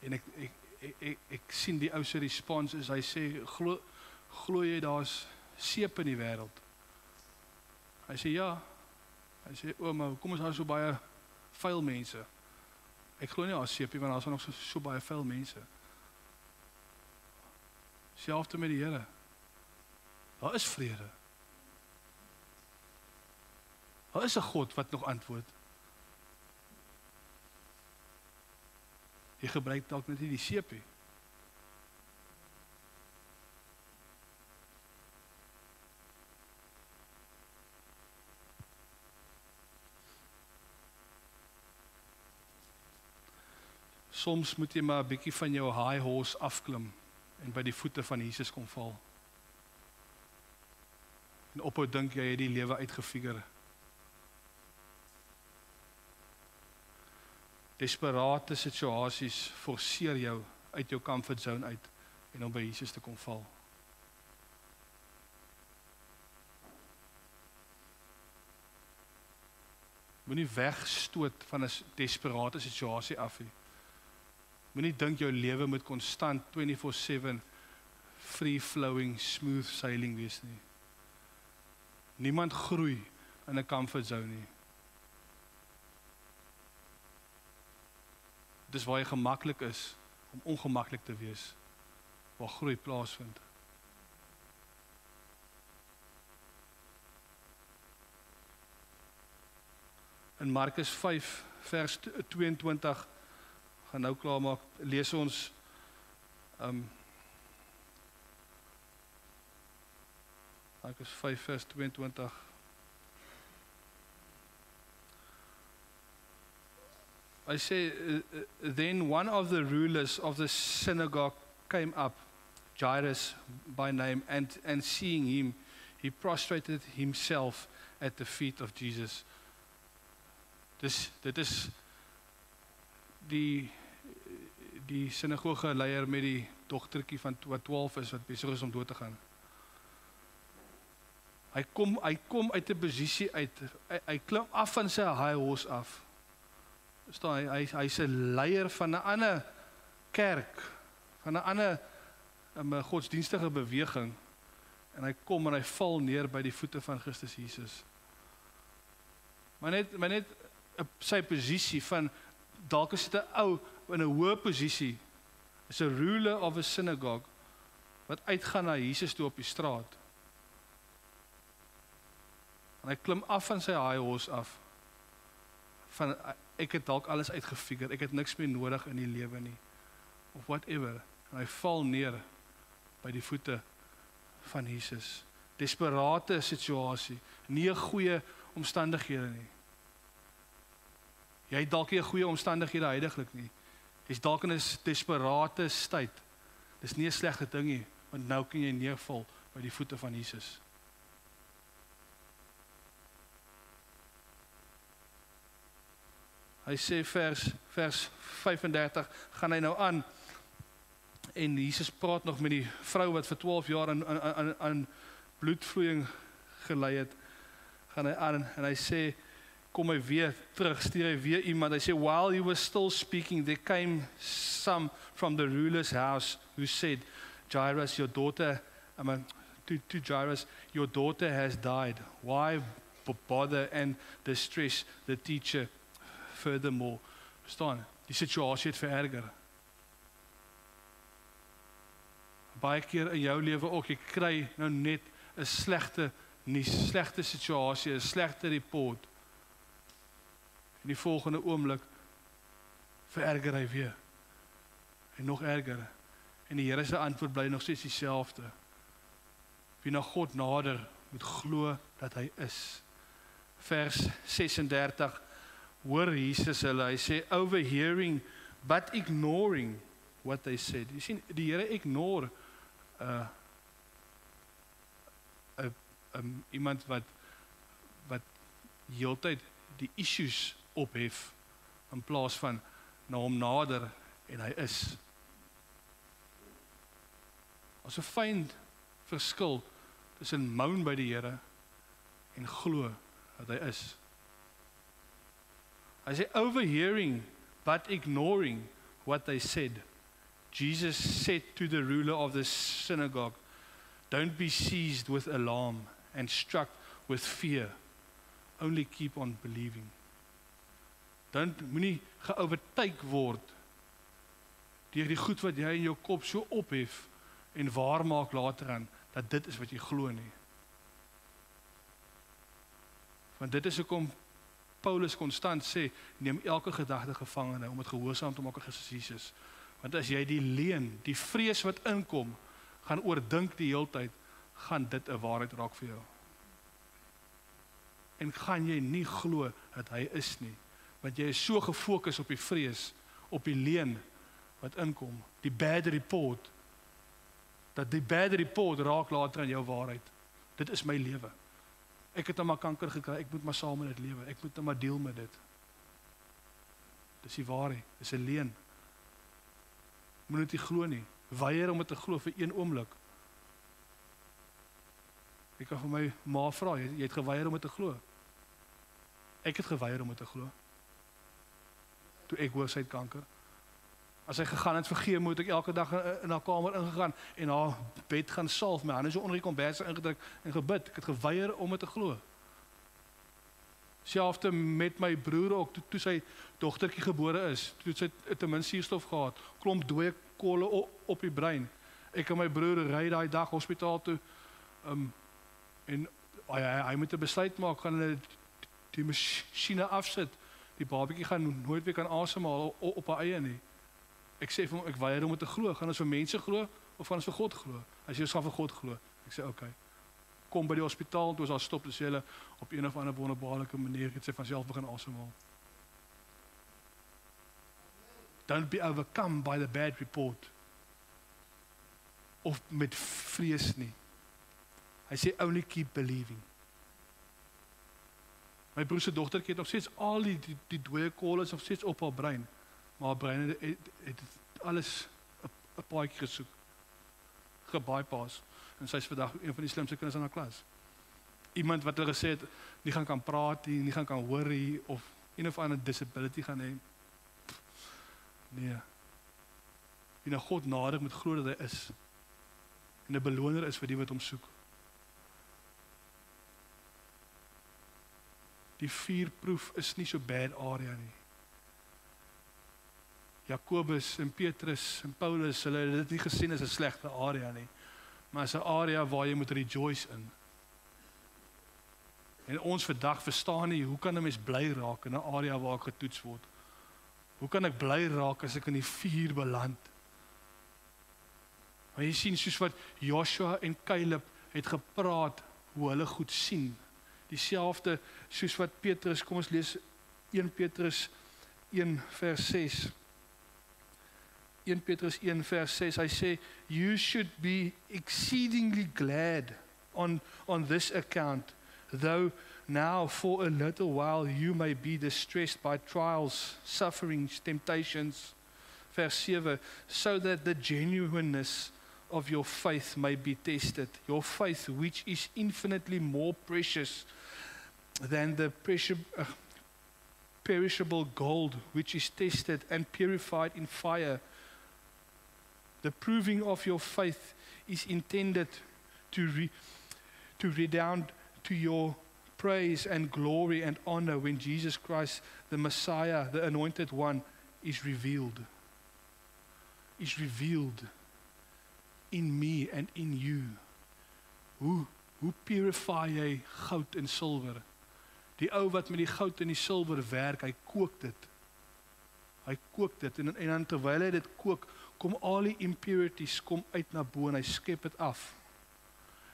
En ek sien die ou se respons is hy sê glo jy daar's seep in die wêreld? Hy sê ja. Hy sê maar kom ons hou so baie vuil mense. Ek glo nie daar's seep nie want daar's nog so baie vuil mense. Selfs met die Here. Daar is vrede. Daar is 'n God wat nog antwoord. Jy gebruik dalk net nie die seep nie. Soms moet jy maar 'n bietjie van jou high horse afklim en by die voete van Jesus kom val. En ophou dink jy het die lewe uitgefigure. Desperate situasies forceer jou uit jou comfort zone uit en om by Jesus te kom val. Moenie wegstoot van 'n desperate situasie af nie. Moenie dink jou lewe moet konstant 24/7 free flowing, smooth sailing wees nie. Niemand groei in 'n comfort zone nie. Dis waar jy gemaklik is om ongemaklik te wees, waar groei plaasvind. In Markus 5 vers 22 gaan nou klaar maak, lees ons Markus 5 vers 22. I say, then one of the rulers of the synagogue came up, Jairus by name, and seeing him, he prostrated himself at the feet of Jesus. Dit is die sinagoge leier met die dogtertjie van wat 12 is, wat besig is om dood te gaan. Hy kom uit 'n posisie uit, hy klim af van sy high horse af. Hy's 'n leier van 'n ander kerk, van 'n ander godsdienstige beweging, en hy kom en hy val neer by die voete van Christus Jesus. Maar net sy posisie van, dalk is dit 'n ou in 'n hoë posisie, is 'n ruler of a synagogue, wat uitgaan na Jesus toe op die straat. En hy klim af van sy high horse af, van ek het dalk alles uitgefigure, ek het niks meer nodig in die lewe nie, of whatever, en hy val neer by die voete van Jesus. Desperate situasie, nie 'n goeie omstandighede nie. Jy het dalk nie 'n goeie omstandighede huidiglik nie. Jy's dalk in 'n desperate tyd. Dis nie 'n slegte ding nie, want nou kan jy neerval by die voete van Jesus. Hy sê vers 35, gaan hy nou aan, en Jesus praat nog met die vrou wat vir 12 jaar aan bloedvloeiing gelei het, gaan hy aan, en hy sê, kom hy weer terug, stuur hy weer iemand, hy sê, while he was still speaking, there came some from the ruler's house, who said, Jairus, your daughter, to Jairus, your daughter has died, why bother and distress the teacher furthermore? Verstaan, die situasie het vererger. Baie keer in jou lewe ook, jy kry nou net 'n slegte nuus, slegte situasie, 'n slegte report. En die volgende oomblik vererger hy weer. En nog erger. En die Here se antwoord bly nog steeds dieselfde. Wie na God nader, moet glo dat hy is. Vers 36, hoor Jesus hulle, hy sê, overhearing, but ignoring what they said. Jy sien, die Here ignore iemand wat heeltyd die issues ophef, in plaas van na hom nader, en hy is. As 'n fyn verskil tussen moan by die Here en glo dat hy is. Hy sê overhearing but ignoring what they said. Jesus said to the ruler of the synagogue, don't be seized with alarm and struck with fear. Only keep on believing. Moenie geoortuig word deur die goed wat jy in jou kop so ophef en waar maak later aan, dat dit is wat jy glo nie. Want dit is hoekom Paulus konstant sê, neem elke gedagte gevangene om dit gehoorsaam te maak aan Jesus. Want as jy die leuen, die vrees wat inkom, gaan oordink die heeltyd, gaan dit 'n waarheid raak vir jou. En gaan jy nie glo dat hy is nie, want jy is so gefokus op die vrees, op die leuen wat inkom, die bad report, dat die bad report raak later aan jou waarheid. Dit is my lewe. Ek het maar kanker gekry, ek moet maar saam met dit lewe, ek moet maar deel met dit. Dis die waarheid, dis 'n leuen. Moet dit nie glo nie, weier om dit te glo vir een oomblik. Ek kan vir my ma vra, jy het geweier om dit te glo. Ek het geweier om dit te glo. Toe ek hoor sy het kanker. As hy gegaan het vir chemo, het ek elke dag in haar kamer ingegaan en haar bed gaan salf, my hande so onder die kombers ingedruk en gebid. Ek het geweier om dit te glo. Selfs met my broer ook, toe sy dogtertjie gebore is, toe sy te min suurstof gehad, klomp dooie kolle op die brein. Ek en my broer ry daai dag hospitaal toe, en hy moet 'n besluit maak, gaan hulle die masjiene afsit, die babatjie gaan nooit weer kan asemhaal op haar eie nie. Ek sê vir hom, ek weier om dit te glo, gaan ons vir mense glo, of gaan ons vir God glo? As jy ons gaan vir God glo, ek sê okay. Kom by die hospitaal, toe is daar stop, dis hulle op een of ander wonderbaarlike manier, het sy vanself begin asemhaal. Don't be overcome by the bad report. Of met vrees nie. Hy sê only keep believing. My broer se dogtertjie het nog steeds al die dooie kolle nog steeds op haar brein, maar haar brein het alles 'n paadjie gesoek, gebypass, en sy is vandag een van die slimste kinders in haar klas. Iemand wat hulle gesê het, nie gaan kan praat nie gaan kan hoor nie, of een of ander disability gaan hê. Nee. Wie na God nader moet glo dat hy is, en 'n beloner is vir die wat hom soek. Die vuurproef is nie so bad area nie. Jakobus en Petrus en Paulus, hulle het dit nie gesien as 'n slegte area nie, maar as 'n area waar jy moet rejoice in. En ons vandag verstaan nie, hoe kan 'n mens bly raak in 'n area waar ek getoets word? Hoe kan ek bly raak as ek in die vuur beland? Maar jy sien, soos wat Joshua en Caleb het gepraat, hoe hulle goed sien. Dieselfde soos wat Petrus, kom ons lees 1 Petrus 1 vers 6. 1 Petrus 1 vers 6, hy sê, you should be exceedingly glad on this account, though now for a little while you may be distressed by trials, sufferings, temptations. Vers 7, so that the genuineness of your faith may be tested. Your faith, which is infinitely more precious than the perishable gold, which is tested and purified in fire. The proving of your faith is intended to redound to your praise and glory and honor when Jesus Christ, the Messiah, the Anointed One, is revealed. Is revealed in me and in you. Hoe purify jy goud en silwer? Die ou wat met die goud en die silwer werk, hy kook dit. Hy kook dit en dan terwyl hy dit kook, kom al die impurities kom uit na bo en hy skep dit af.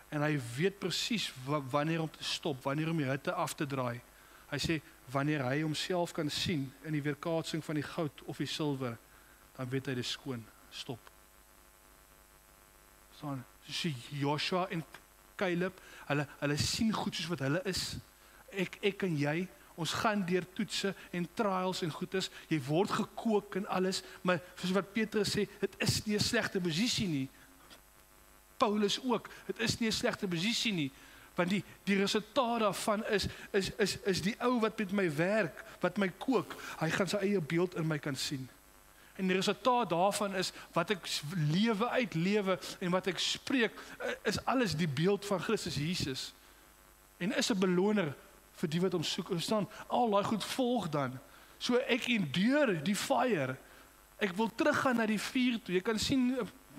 En hy weet presies wanneer om te stop, wanneer om die hitte af te draai. Hy sê, wanneer hy homself kan sien in die weerkaatsing van die goud of die silwer, dan weet hy dit skoon, stop. So Joshua en Caleb, hulle sien goed soos wat hulle is. Ek en jy, ons gaan deur toetse en trials en goedes, jy word gekook en alles, maar soos wat Petrus sê, dit is nie 'n slegte posisie nie. Paulus ook, dit is nie 'n slegte posisie nie, want die resultaat daarvan is die ou wat met my werk, wat my kook, hy gaan sy eie beeld in my kan sien. En die resultaat daarvan is, wat ek uitlewe en wat ek spreek, is alles die beeld van Christus Jesus. En is 'n beloner vir die wat hom soek. Verstaan, al daai goed volg dan. So ek endure die fire. Ek wil teruggaan na die vuur toe. Jy kan sien,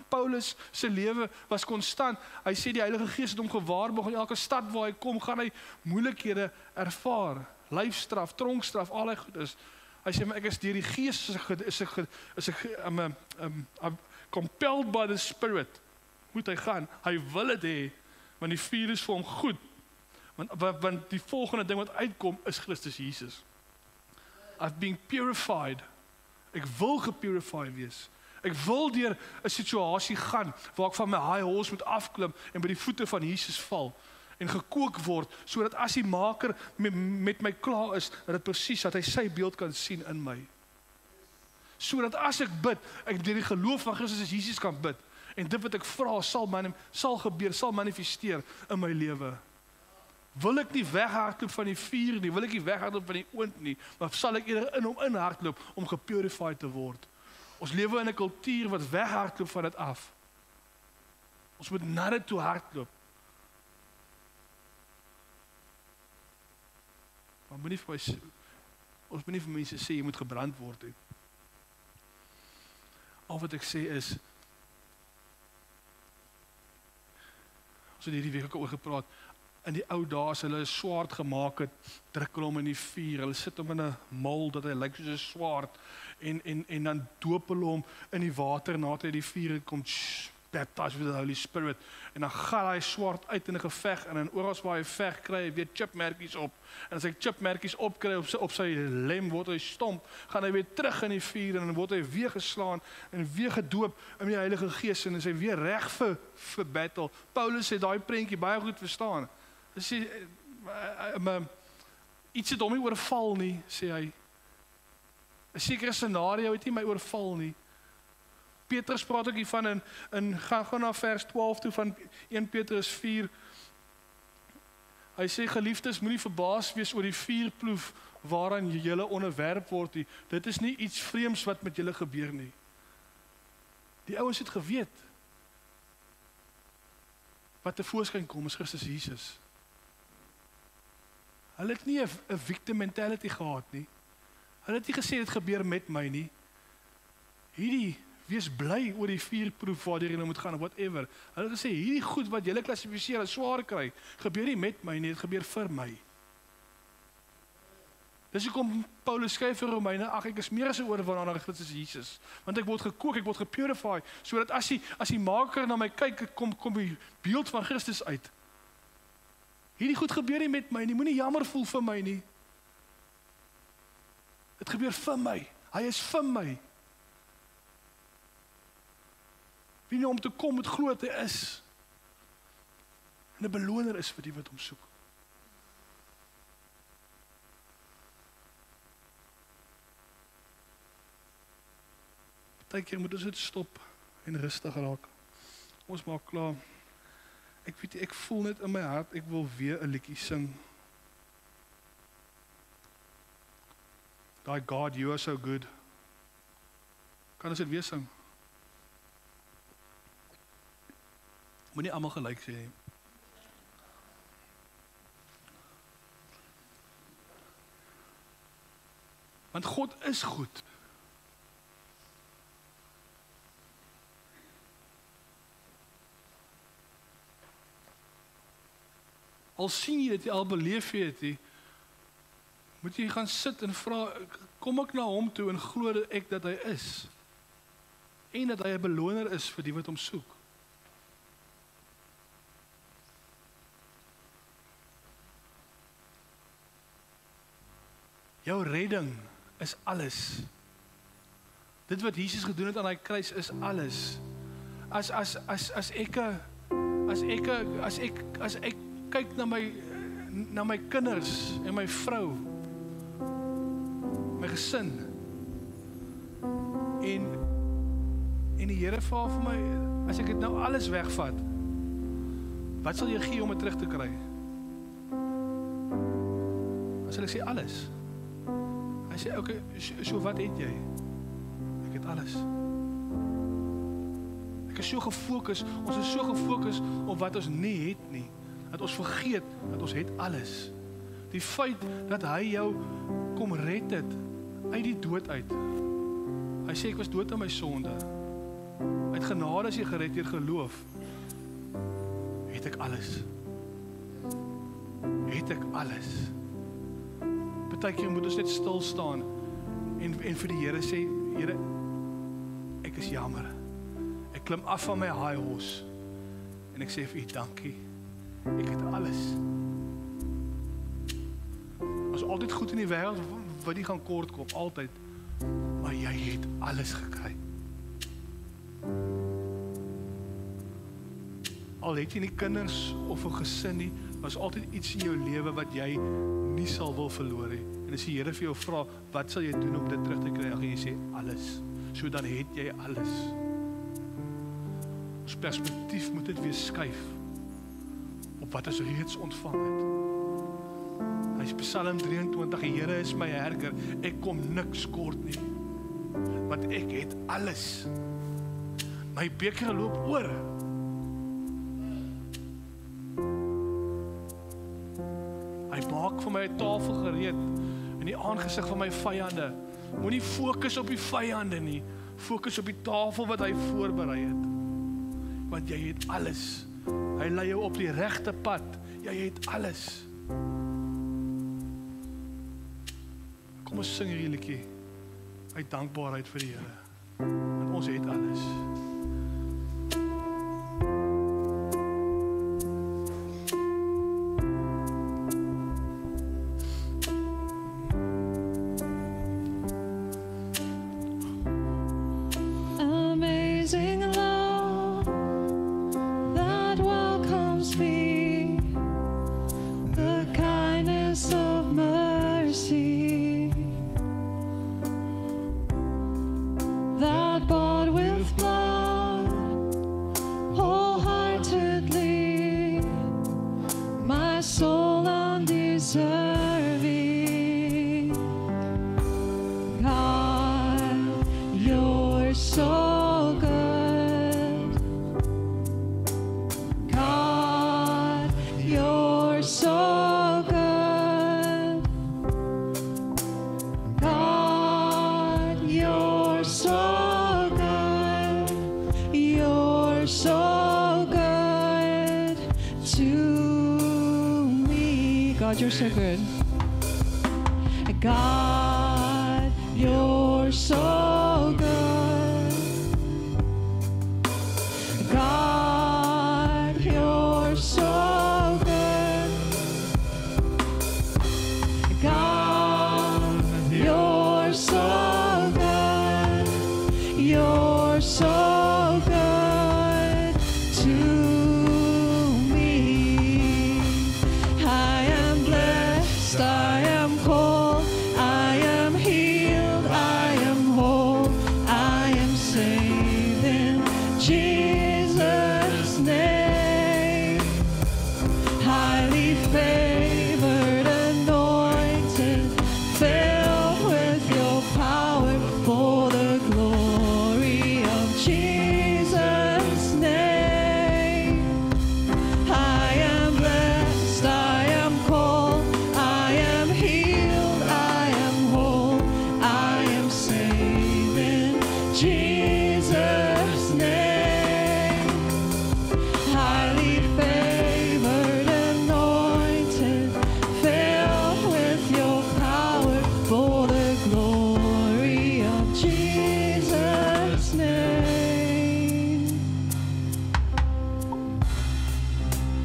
Paulus se lewe was konstant. Hy sê die Heilige Gees het hom gewaarborg in elke stad waar hy kom, gaan hy moeilikhede ervaar. Lyfstraf, tronkstraf, al daai goed is. Hy sê, maar ek is deur die Gees, I'm compelled by the Spirit. Moet hy gaan, hy wil dit hê, want die vuur is vir hom goed. Want die volgende ding wat uitkom is Christus Jesus. I've been purified. Ek wil gepurify wees. Ek wil deur 'n situasie gaan waar ek van my high horse moet afklim en by die voete van Jesus val en gekook word, sodat as die Maker met my klaar is, dat dit presies dat hy sy beeld kan sien in my. Sodat as ek bid, ek deur die geloof van Christus Jesus kan bid en dit wat ek vra sal gebeur, sal manifesteer in my lewe. Wil ek nie weghardloop van die vuur nie, wil ek nie weghardloop van die oond nie, maar sal ek eerder in hom inhardloop om gepurified te word. Ons lewe in 'n kultuur wat weghardloop van dit af. Ons moet na dit toe hardloop. Maar ons moet nie vir mense sê jy moet gebrand word nie. Al wat ek sê is, ons het hierdie week ook oor gepraat, in die ou dae as hulle 'n swaard gemaak het, druk hulle hom in die vuur, hulle sit hom in 'n mold dat hy lyk soos 'n swaard, en dan doop hulle hom in die water, nadat hy die vuur kom, baptized with the Holy Spirit, en dan gaan hy swaard uit in 'n geveg, en oral waar hy veg, kry hy weer chipmerkies op, en as hy chipmerkies opkry op sy lem, word hy stomp, gaan hy weer terug in die vuur, en dan word hy weer geslaan, en weer gedoop in die Heilige Gees, en is hy weer reg vir battle. Paulus het daai prentjie baie goed verstaan. Hy sê, iets het hom nie oorval nie, sê hy. 'n sekere scenario het nie my oorval nie. Petrus praat ook hiervan gaan na vers 12 toe van 1 Petrus 4. Hy sê, geliefdes, moenie verbaas wees oor die vuurproef waaraan julle onderwerp word nie. Dit is nie iets vreemds wat met julle gebeur nie. Die ouens het geweet wat tevoorskyn kom is Christus Jesus. Hulle het nie 'n victim mentality gehad nie. Hulle het nie gesê dit gebeur met my nie. Wees bly oor die vuurproef waardeur jy moet gaan of whatever. Hulle het gesê hierdie goed wat julle klassifiseer as swaar kry, gebeur nie met my nie, dit gebeur vir my. Dis hoekom Paulus skryf vir Romeine, ag ek is meer as 'n oorwinnaar in Christus Jesus, want ek word gekook, ek word gepurify, sodat as die maker na my kyk, kom die beeld van Christus uit. Hierdie goed gebeur nie met my nie, moenie jammer voel vir my nie. Dit gebeur vir my, hy is vir my. Wie nie om te kom met glo dat hy is, en 'n beloner is vir die wat hom soek. Partykeer moet ons dit stop en rustig raak. Ons maak klaar. Ek weet nie, ek voel net in my hart, ek wil weer 'n liedjie sing. Daai God, you are so good. Kan ons dit weer sing? Moenie almal gelyk sê nie. Want God is goed. Al sien jy dit, al beleef jy dit, moet jy gaan sit en vra, kom ek na hom toe en glo dat ek dat hy is, en dat hy 'n beloner is vir die wat hom soek. Jou redding is alles. Dit wat Jesus gedoen het aan daai kruis is alles. As ek kyk na my kinders en my vrou, my gesin, en die Here vra vir my, as ek dit nou alles wegvat, wat sal jy gee om dit terug te kry? Dan sal ek sê alles. Hy sê, okay, so wat het jy? Ek het alles. Ek is so gefokus, ons is so gefokus op wat ons nie het nie, dat ons vergeet, dat ons het alles. Die feit dat hy jou kom red het, uit die dood uit. Hy sê, ek was dood aan my sonde. Uit genade is jy gered deur geloof. Het ek alles. Het ek alles. Partykeer moet ons net stil staan en vir die Here sê, Here, ek is jammer. Ek klim af van my high horse en ek sê vir U dankie. Ek het alles. As altyd goed in die wêreld wat jy gaan kort kom, altyd. Maar jy het alles gekry. Al het jy nie kinders of 'n gesin nie, was altyd iets in jou lewe wat jy nie sal wil verloor nie. En as die Here vir jou vra, wat sal jy doen om dit terug te kry? En jy sê alles. So dan het jy alles. Ons perspektief moet dit weer skuif op wat ons reeds ontvang het. Hy sê Psalm 23, die Here is my herder, ek kom niks kort nie. Want ek het alles. My beker loop oor. Hy maak vir my 'n tafel gereed in die aangesig van my vyande. Moenie fokus op die vyande nie, fokus op die tafel wat hy voorberei het. Want jy het alles. Hy lei jou op die regte pad. Jy het alles. Kom ons sing hierdie liedjie uit dankbaarheid vir die Here. Want ons het alles. You're so good. God, you're so good. God, you're so good. God, you're so good. You're so good to me. I am blessed, I am called, I am healed, I am whole, I am saved in Jesus' name. Highly favored, anointed, filled with your power for the glory of Jesus' name. I am blessed, I am called, I am healed, I am whole, I am saved in Jesus' name. Highly favored, anointed, filled with your power for the glory of Jesus' name.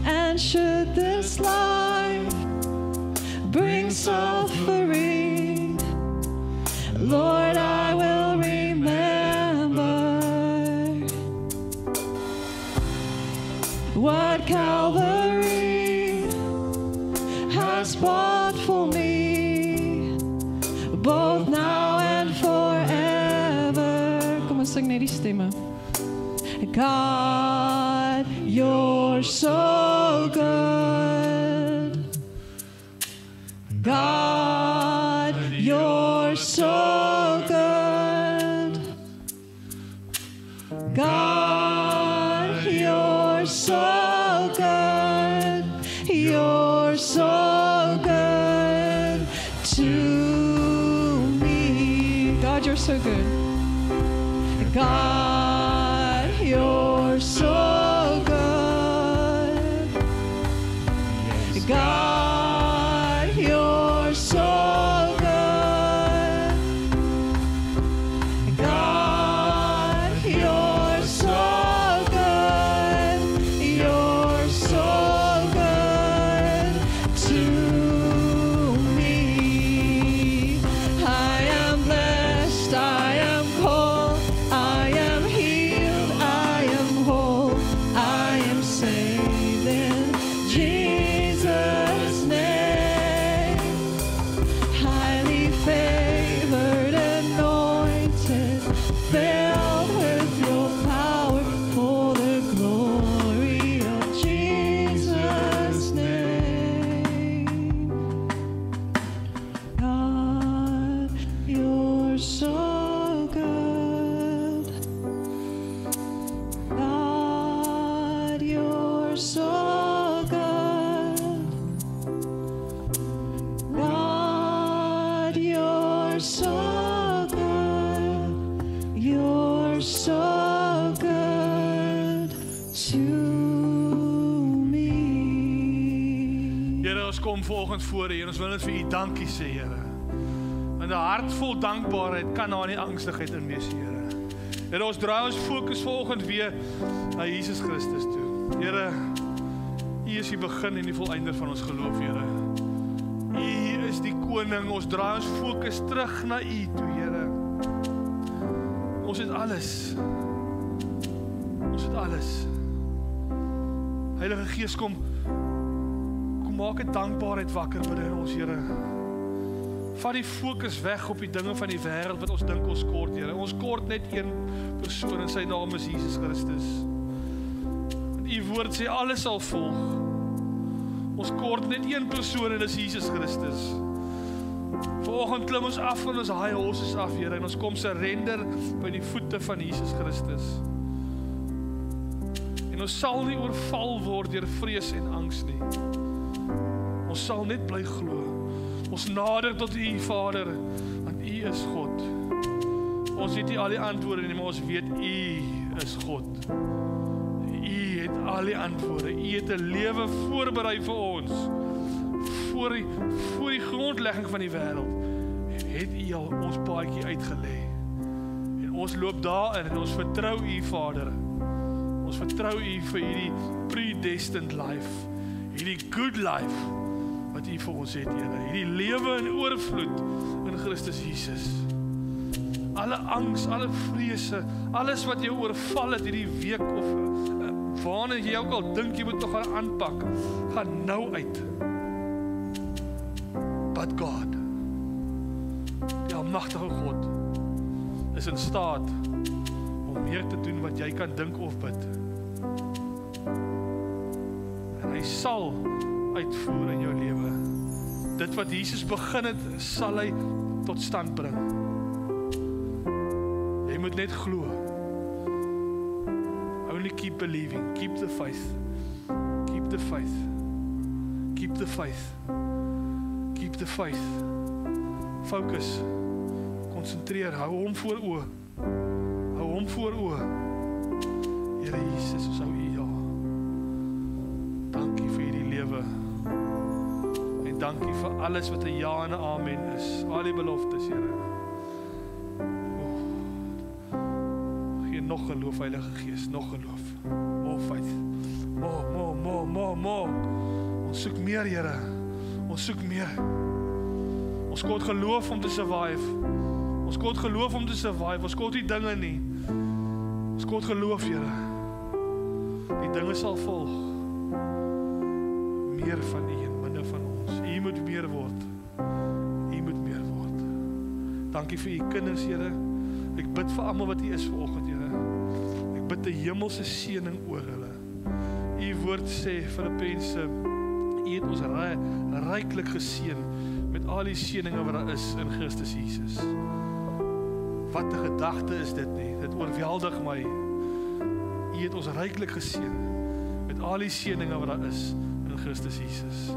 And should this life bring suffering, Lord, I will remember what Calvary has bought for me, both now and forever. Kom ons sing net die stemme. God, you're so good. God, you're so good. God, you're so good. You're so good to me. God, you're so good. God, you're so good. God, you're so good. God, you're so good. You're so good to me. I am blessed, I am called, I am healed, I am whole, I am saved in Jesus' name. Highly favored, anointed, filled with your power for the glory of Jesus' name. God, you're so good. God, you're so good. God, you're so good. You're so good to me. Here, ons kom vanoggend voor U en ons wil net vir U dankie sê, Here. In 'n hart vol dankbaarheid kan daar nie angstigheid in wees, Here. Here, ons draai ons fokus vanoggend weer na Jesus Christus toe. Here, U is die begin en die volëinder van ons geloof, Here. U is die koning. Ons draai ons fokus terug na U toe, Here. Ons het alles. Ons het alles. Heilige Gees, kom maak 'n dankbaarheid wakker binne in ons, Here. Vat die fokus weg op die dinge van die wêreld wat ons dink ons kort, Here. Ons kort net een persoon en sy naam is Jesus Christus. En U woord sê alles sal volg. Ons kort net een persoon en dis Jesus Christus. Vanoggend klim ons af van ons high horses af, Here, en ons kom surrender by die voete van Jesus Christus. En ons sal nie oorval word deur vrees en angs nie. Ons sal net bly glo. Ons nader tot U, Vader, want U is God. Ons het nie al die antwoorde nie, maar ons weet U is God. U het al die antwoorde. U het 'n lewe voorberei vir ons. Voor die grondlegging van die wêreld, U al ons paadjie uitgelê. En ons loop daarin en ons vertrou U, Vader. Ons vertrou U vir hierdie predestined life, hierdie good life wat U vir ons het, Here. Hierdie lewe in oorvloed in Christus Jesus. Alle angs, alle vrese, alles wat jou oorval het hierdie week of waarna jy ook al dink jy moet nog gaan aanpak, gaan nou uit. But God, die almagtige God, is in staat om meer te doen wat jy kan dink of bid. En hy sal uitvoer in jou lewe. Dit wat Jesus begin het, sal hy tot stand bring. Jy moet net glo. Only keep believing, keep the faith. Keep the faith. Keep the faith. Keep the faith. Focus. Konsentreer, hou hom voor oë. Hou hom voor oë. Here Jesus, ons hou U ja. Dankie vir hierdie lewe. En dankie vir alles wat 'n ja en 'n amen is. Al die beloftes, Here. Gee nog geloof, Heilige Gees, nog geloof. More faith. More. Ons soek meer, Here. Ons soek meer. Ons kort geloof om te survive. Ons kort geloof om te survive. Ons kort die dinge nie. Ons kort geloof, Here. Die dinge sal volg. Meer van U en minder van ons. U moet meer word. U moet meer word. Dankie vir U kinders, Here. Ek bid vir almal wat hier is vanoggend, Here. Ek bid 'n hemelse seëning oor hulle. U woord sê Filippense, U het ons ryklik geseën met al die seëninge wat daar is in Christus Jesus. Wat 'n gedagte is dit nie. Dit oorweldig my. U het ons ryklik geseën met al die seëninge wat daar is in Christus Jesus.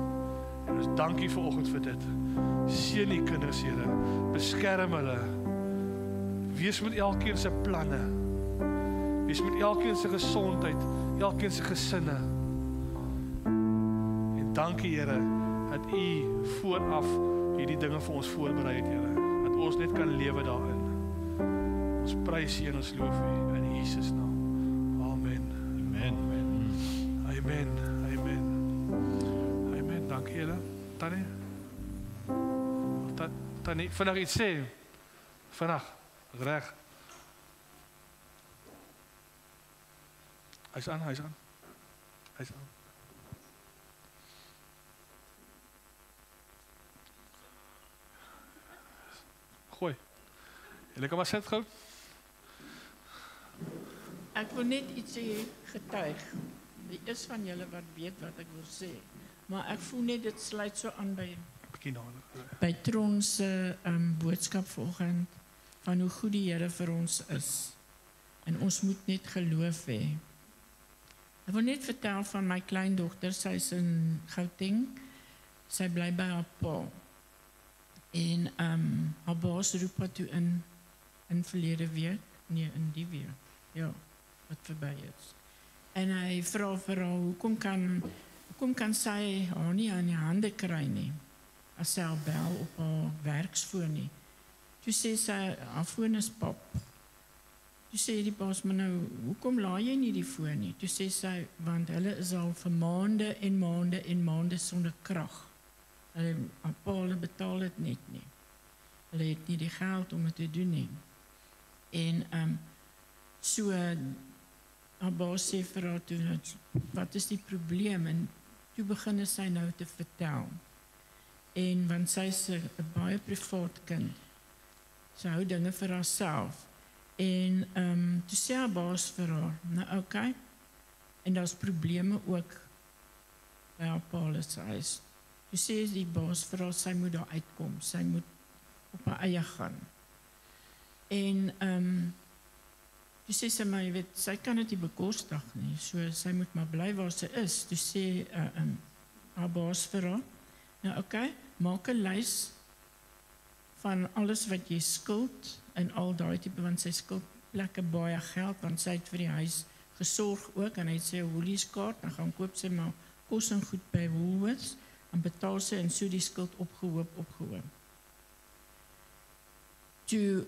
En ons dankie vanoggend vir dit. Seën die kinders, Here. Beskerm hulle. Wees met elkeen se planne. Wees met elkeen se gesondheid, elkeen se gesinne. En dankie, Here, dat U vooraf hierdie dinge vir ons voorberei het, Here. Dat ons net kan lewe daarin. Ons prys U en ons loof U in Jesus naam. Amen. Amen. Amen. Amen. Amen. Dankie, Here. Tannie. Tannie, vandag iets sê. Vandag. Reg. Hy's aan. Gooi. Julle kan maar sit gou. Ek wil net iets getuig. Die is van julle wat weet wat ek wil sê. Maar ek voel net dit sluit so aan by Tron se boodskap vanoggend van hoe goed die Here vir ons is. En ons moet net geloof hê. Ek wil net vertel van my kleindogter, sy is in Gauteng. Sy bly by haar pa. En haar baas roep haar toe in verlede week, nee, in die week, ja, wat verby is. En hy vra vir haar, hoekom kan sy haar nie aan die hande kry nie, as sy haar bel op haar werksfoon nie. Toe sê sy, haar foon is pap. Toe sê die baas, maar nou, hoekom laai jy nie die foon nie? Toe sê sy, want hulle is al vir maande en maande sonder krag. Hulle betaal dit net nie. Hulle het nie die geld om dit te doen nie. En so, haar baas sê vir haar toe, wat is die probleem? En toe begin sy nou te vertel. En want sy is 'n baie privaat kind. Sy hou dinge vir haarself. En toe sê haar baas vir haar, nou okay, en daar's probleme ook by haar pa se huis. Toe sê die baas vir haar, sy moet daar uitkom, sy moet op haar eie gaan. En toe sê sy, maar jy weet, sy kan dit nie bekostig nie, so sy moet maar bly waar sy is. Toe sê haar baas vir haar, nou okay, maak 'n lys van alles wat jy skuld en al daai tipe, want sy skuld lekker baie geld, want sy het vir die huis gesorg ook, en hy het sê 'n Woolies kaart, dan gaan koop sy maar kos en goed by Woolworths, en betaal sy en so die skuld opgehoop. toe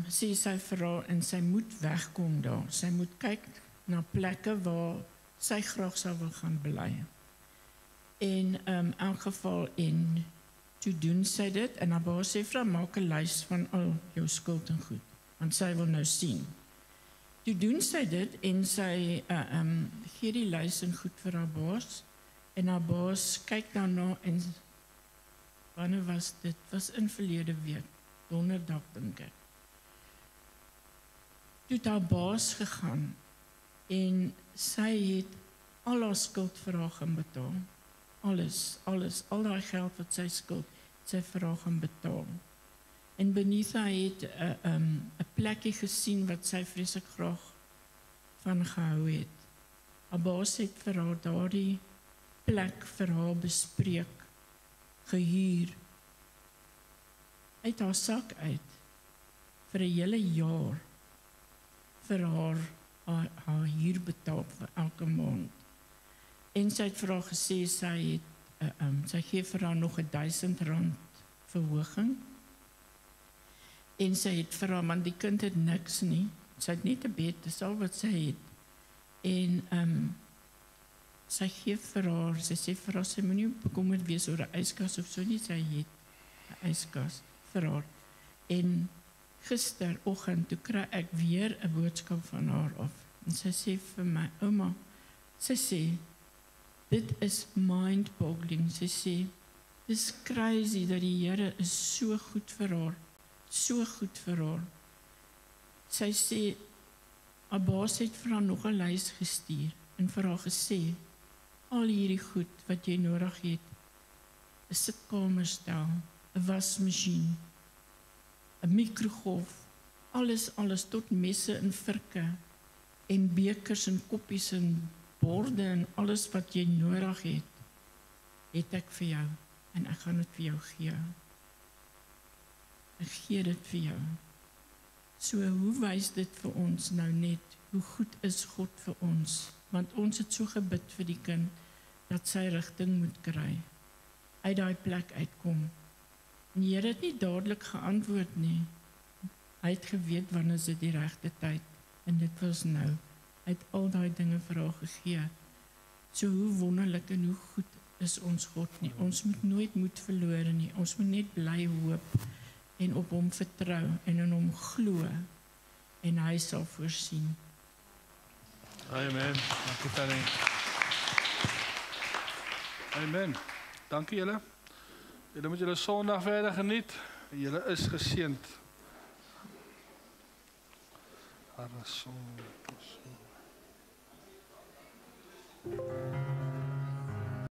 sê sy vir haar en sy moet wegkom daar. Sy moet kyk na plekke waar sy graag sou wil gaan bly. En elk geval en toe doen sy dit en haar baas sê vir haar, maak 'n lys van al jou skuld en goed, want sy wil nou sien. Toe doen sy dit en sy gee die lys en goed vir haar baas en haar baas kyk daarna en wanneer was dit? Was in verlede week, donderdag dink ek. Toe het haar baas gegaan en sy het al haar skuld vir haar gaan betaal. Alles, al daai geld wat sy skuld, sy vir haar gaan betaal. En Benita het 'n plekkie gesien wat sy vreeslik graag van gehou het. Haar baas het vir haar daardie plek vir haar bespreek, gehuur, uit haar sak uit, vir 'n hele jaar, vir haar huur betaal vir elke maand. En sy het vir haar gesê, sy gee vir haar nog R1000 verhoging. En sy het vir haar, want die kind het niks nie, sy het net 'n bed, dis al wat sy het. En sy gee vir haar, sy sê vir haar, sy moenie bekommerd wees oor 'n yskas of so nie, sy het 'n yskas vir haar. En gisteroggend, toe kry ek weer 'n boodskap van haar af. En sy sê vir my, ouma, sy sê, dit is mind-boggling, sy sê, dis crazy dat die Here is so goed vir haar, so goed vir haar. Sy sê, haar baas het vir haar nog 'n lys gestuur en vir haar gesê, al hierdie goed wat jy nodig het, 'n sitkamerstel, 'n wasmasjien, 'n mikrogolf, alles tot messe en virke en bekers en koppies en borde en alles wat jy nodig het ek vir jou en ek gaan dit vir jou gee. Ek gee dit vir jou. So hoe wys dit vir ons nou net hoe goed is God vir ons? Want ons het so gebid vir die kind dat sy rigting moet kry, uit daai plek uitkom. En die Here het nie dadelik geantwoord nie. Hy het geweet wanneer is dit die regte tyd en dit was nou. Hy het al daai dinge vir haar gegee. So hoe wonderlik en hoe goed is ons God nie. Ons moet nooit moed verloor nie. Ons moet net bly hoop en op hom vertrou en in hom glo en hy sal voorsien. Amen. Dankie Tannie. Amen. Dankie julle. Julle moet julle Sondag verder geniet. Julle is geseënd. Arrason.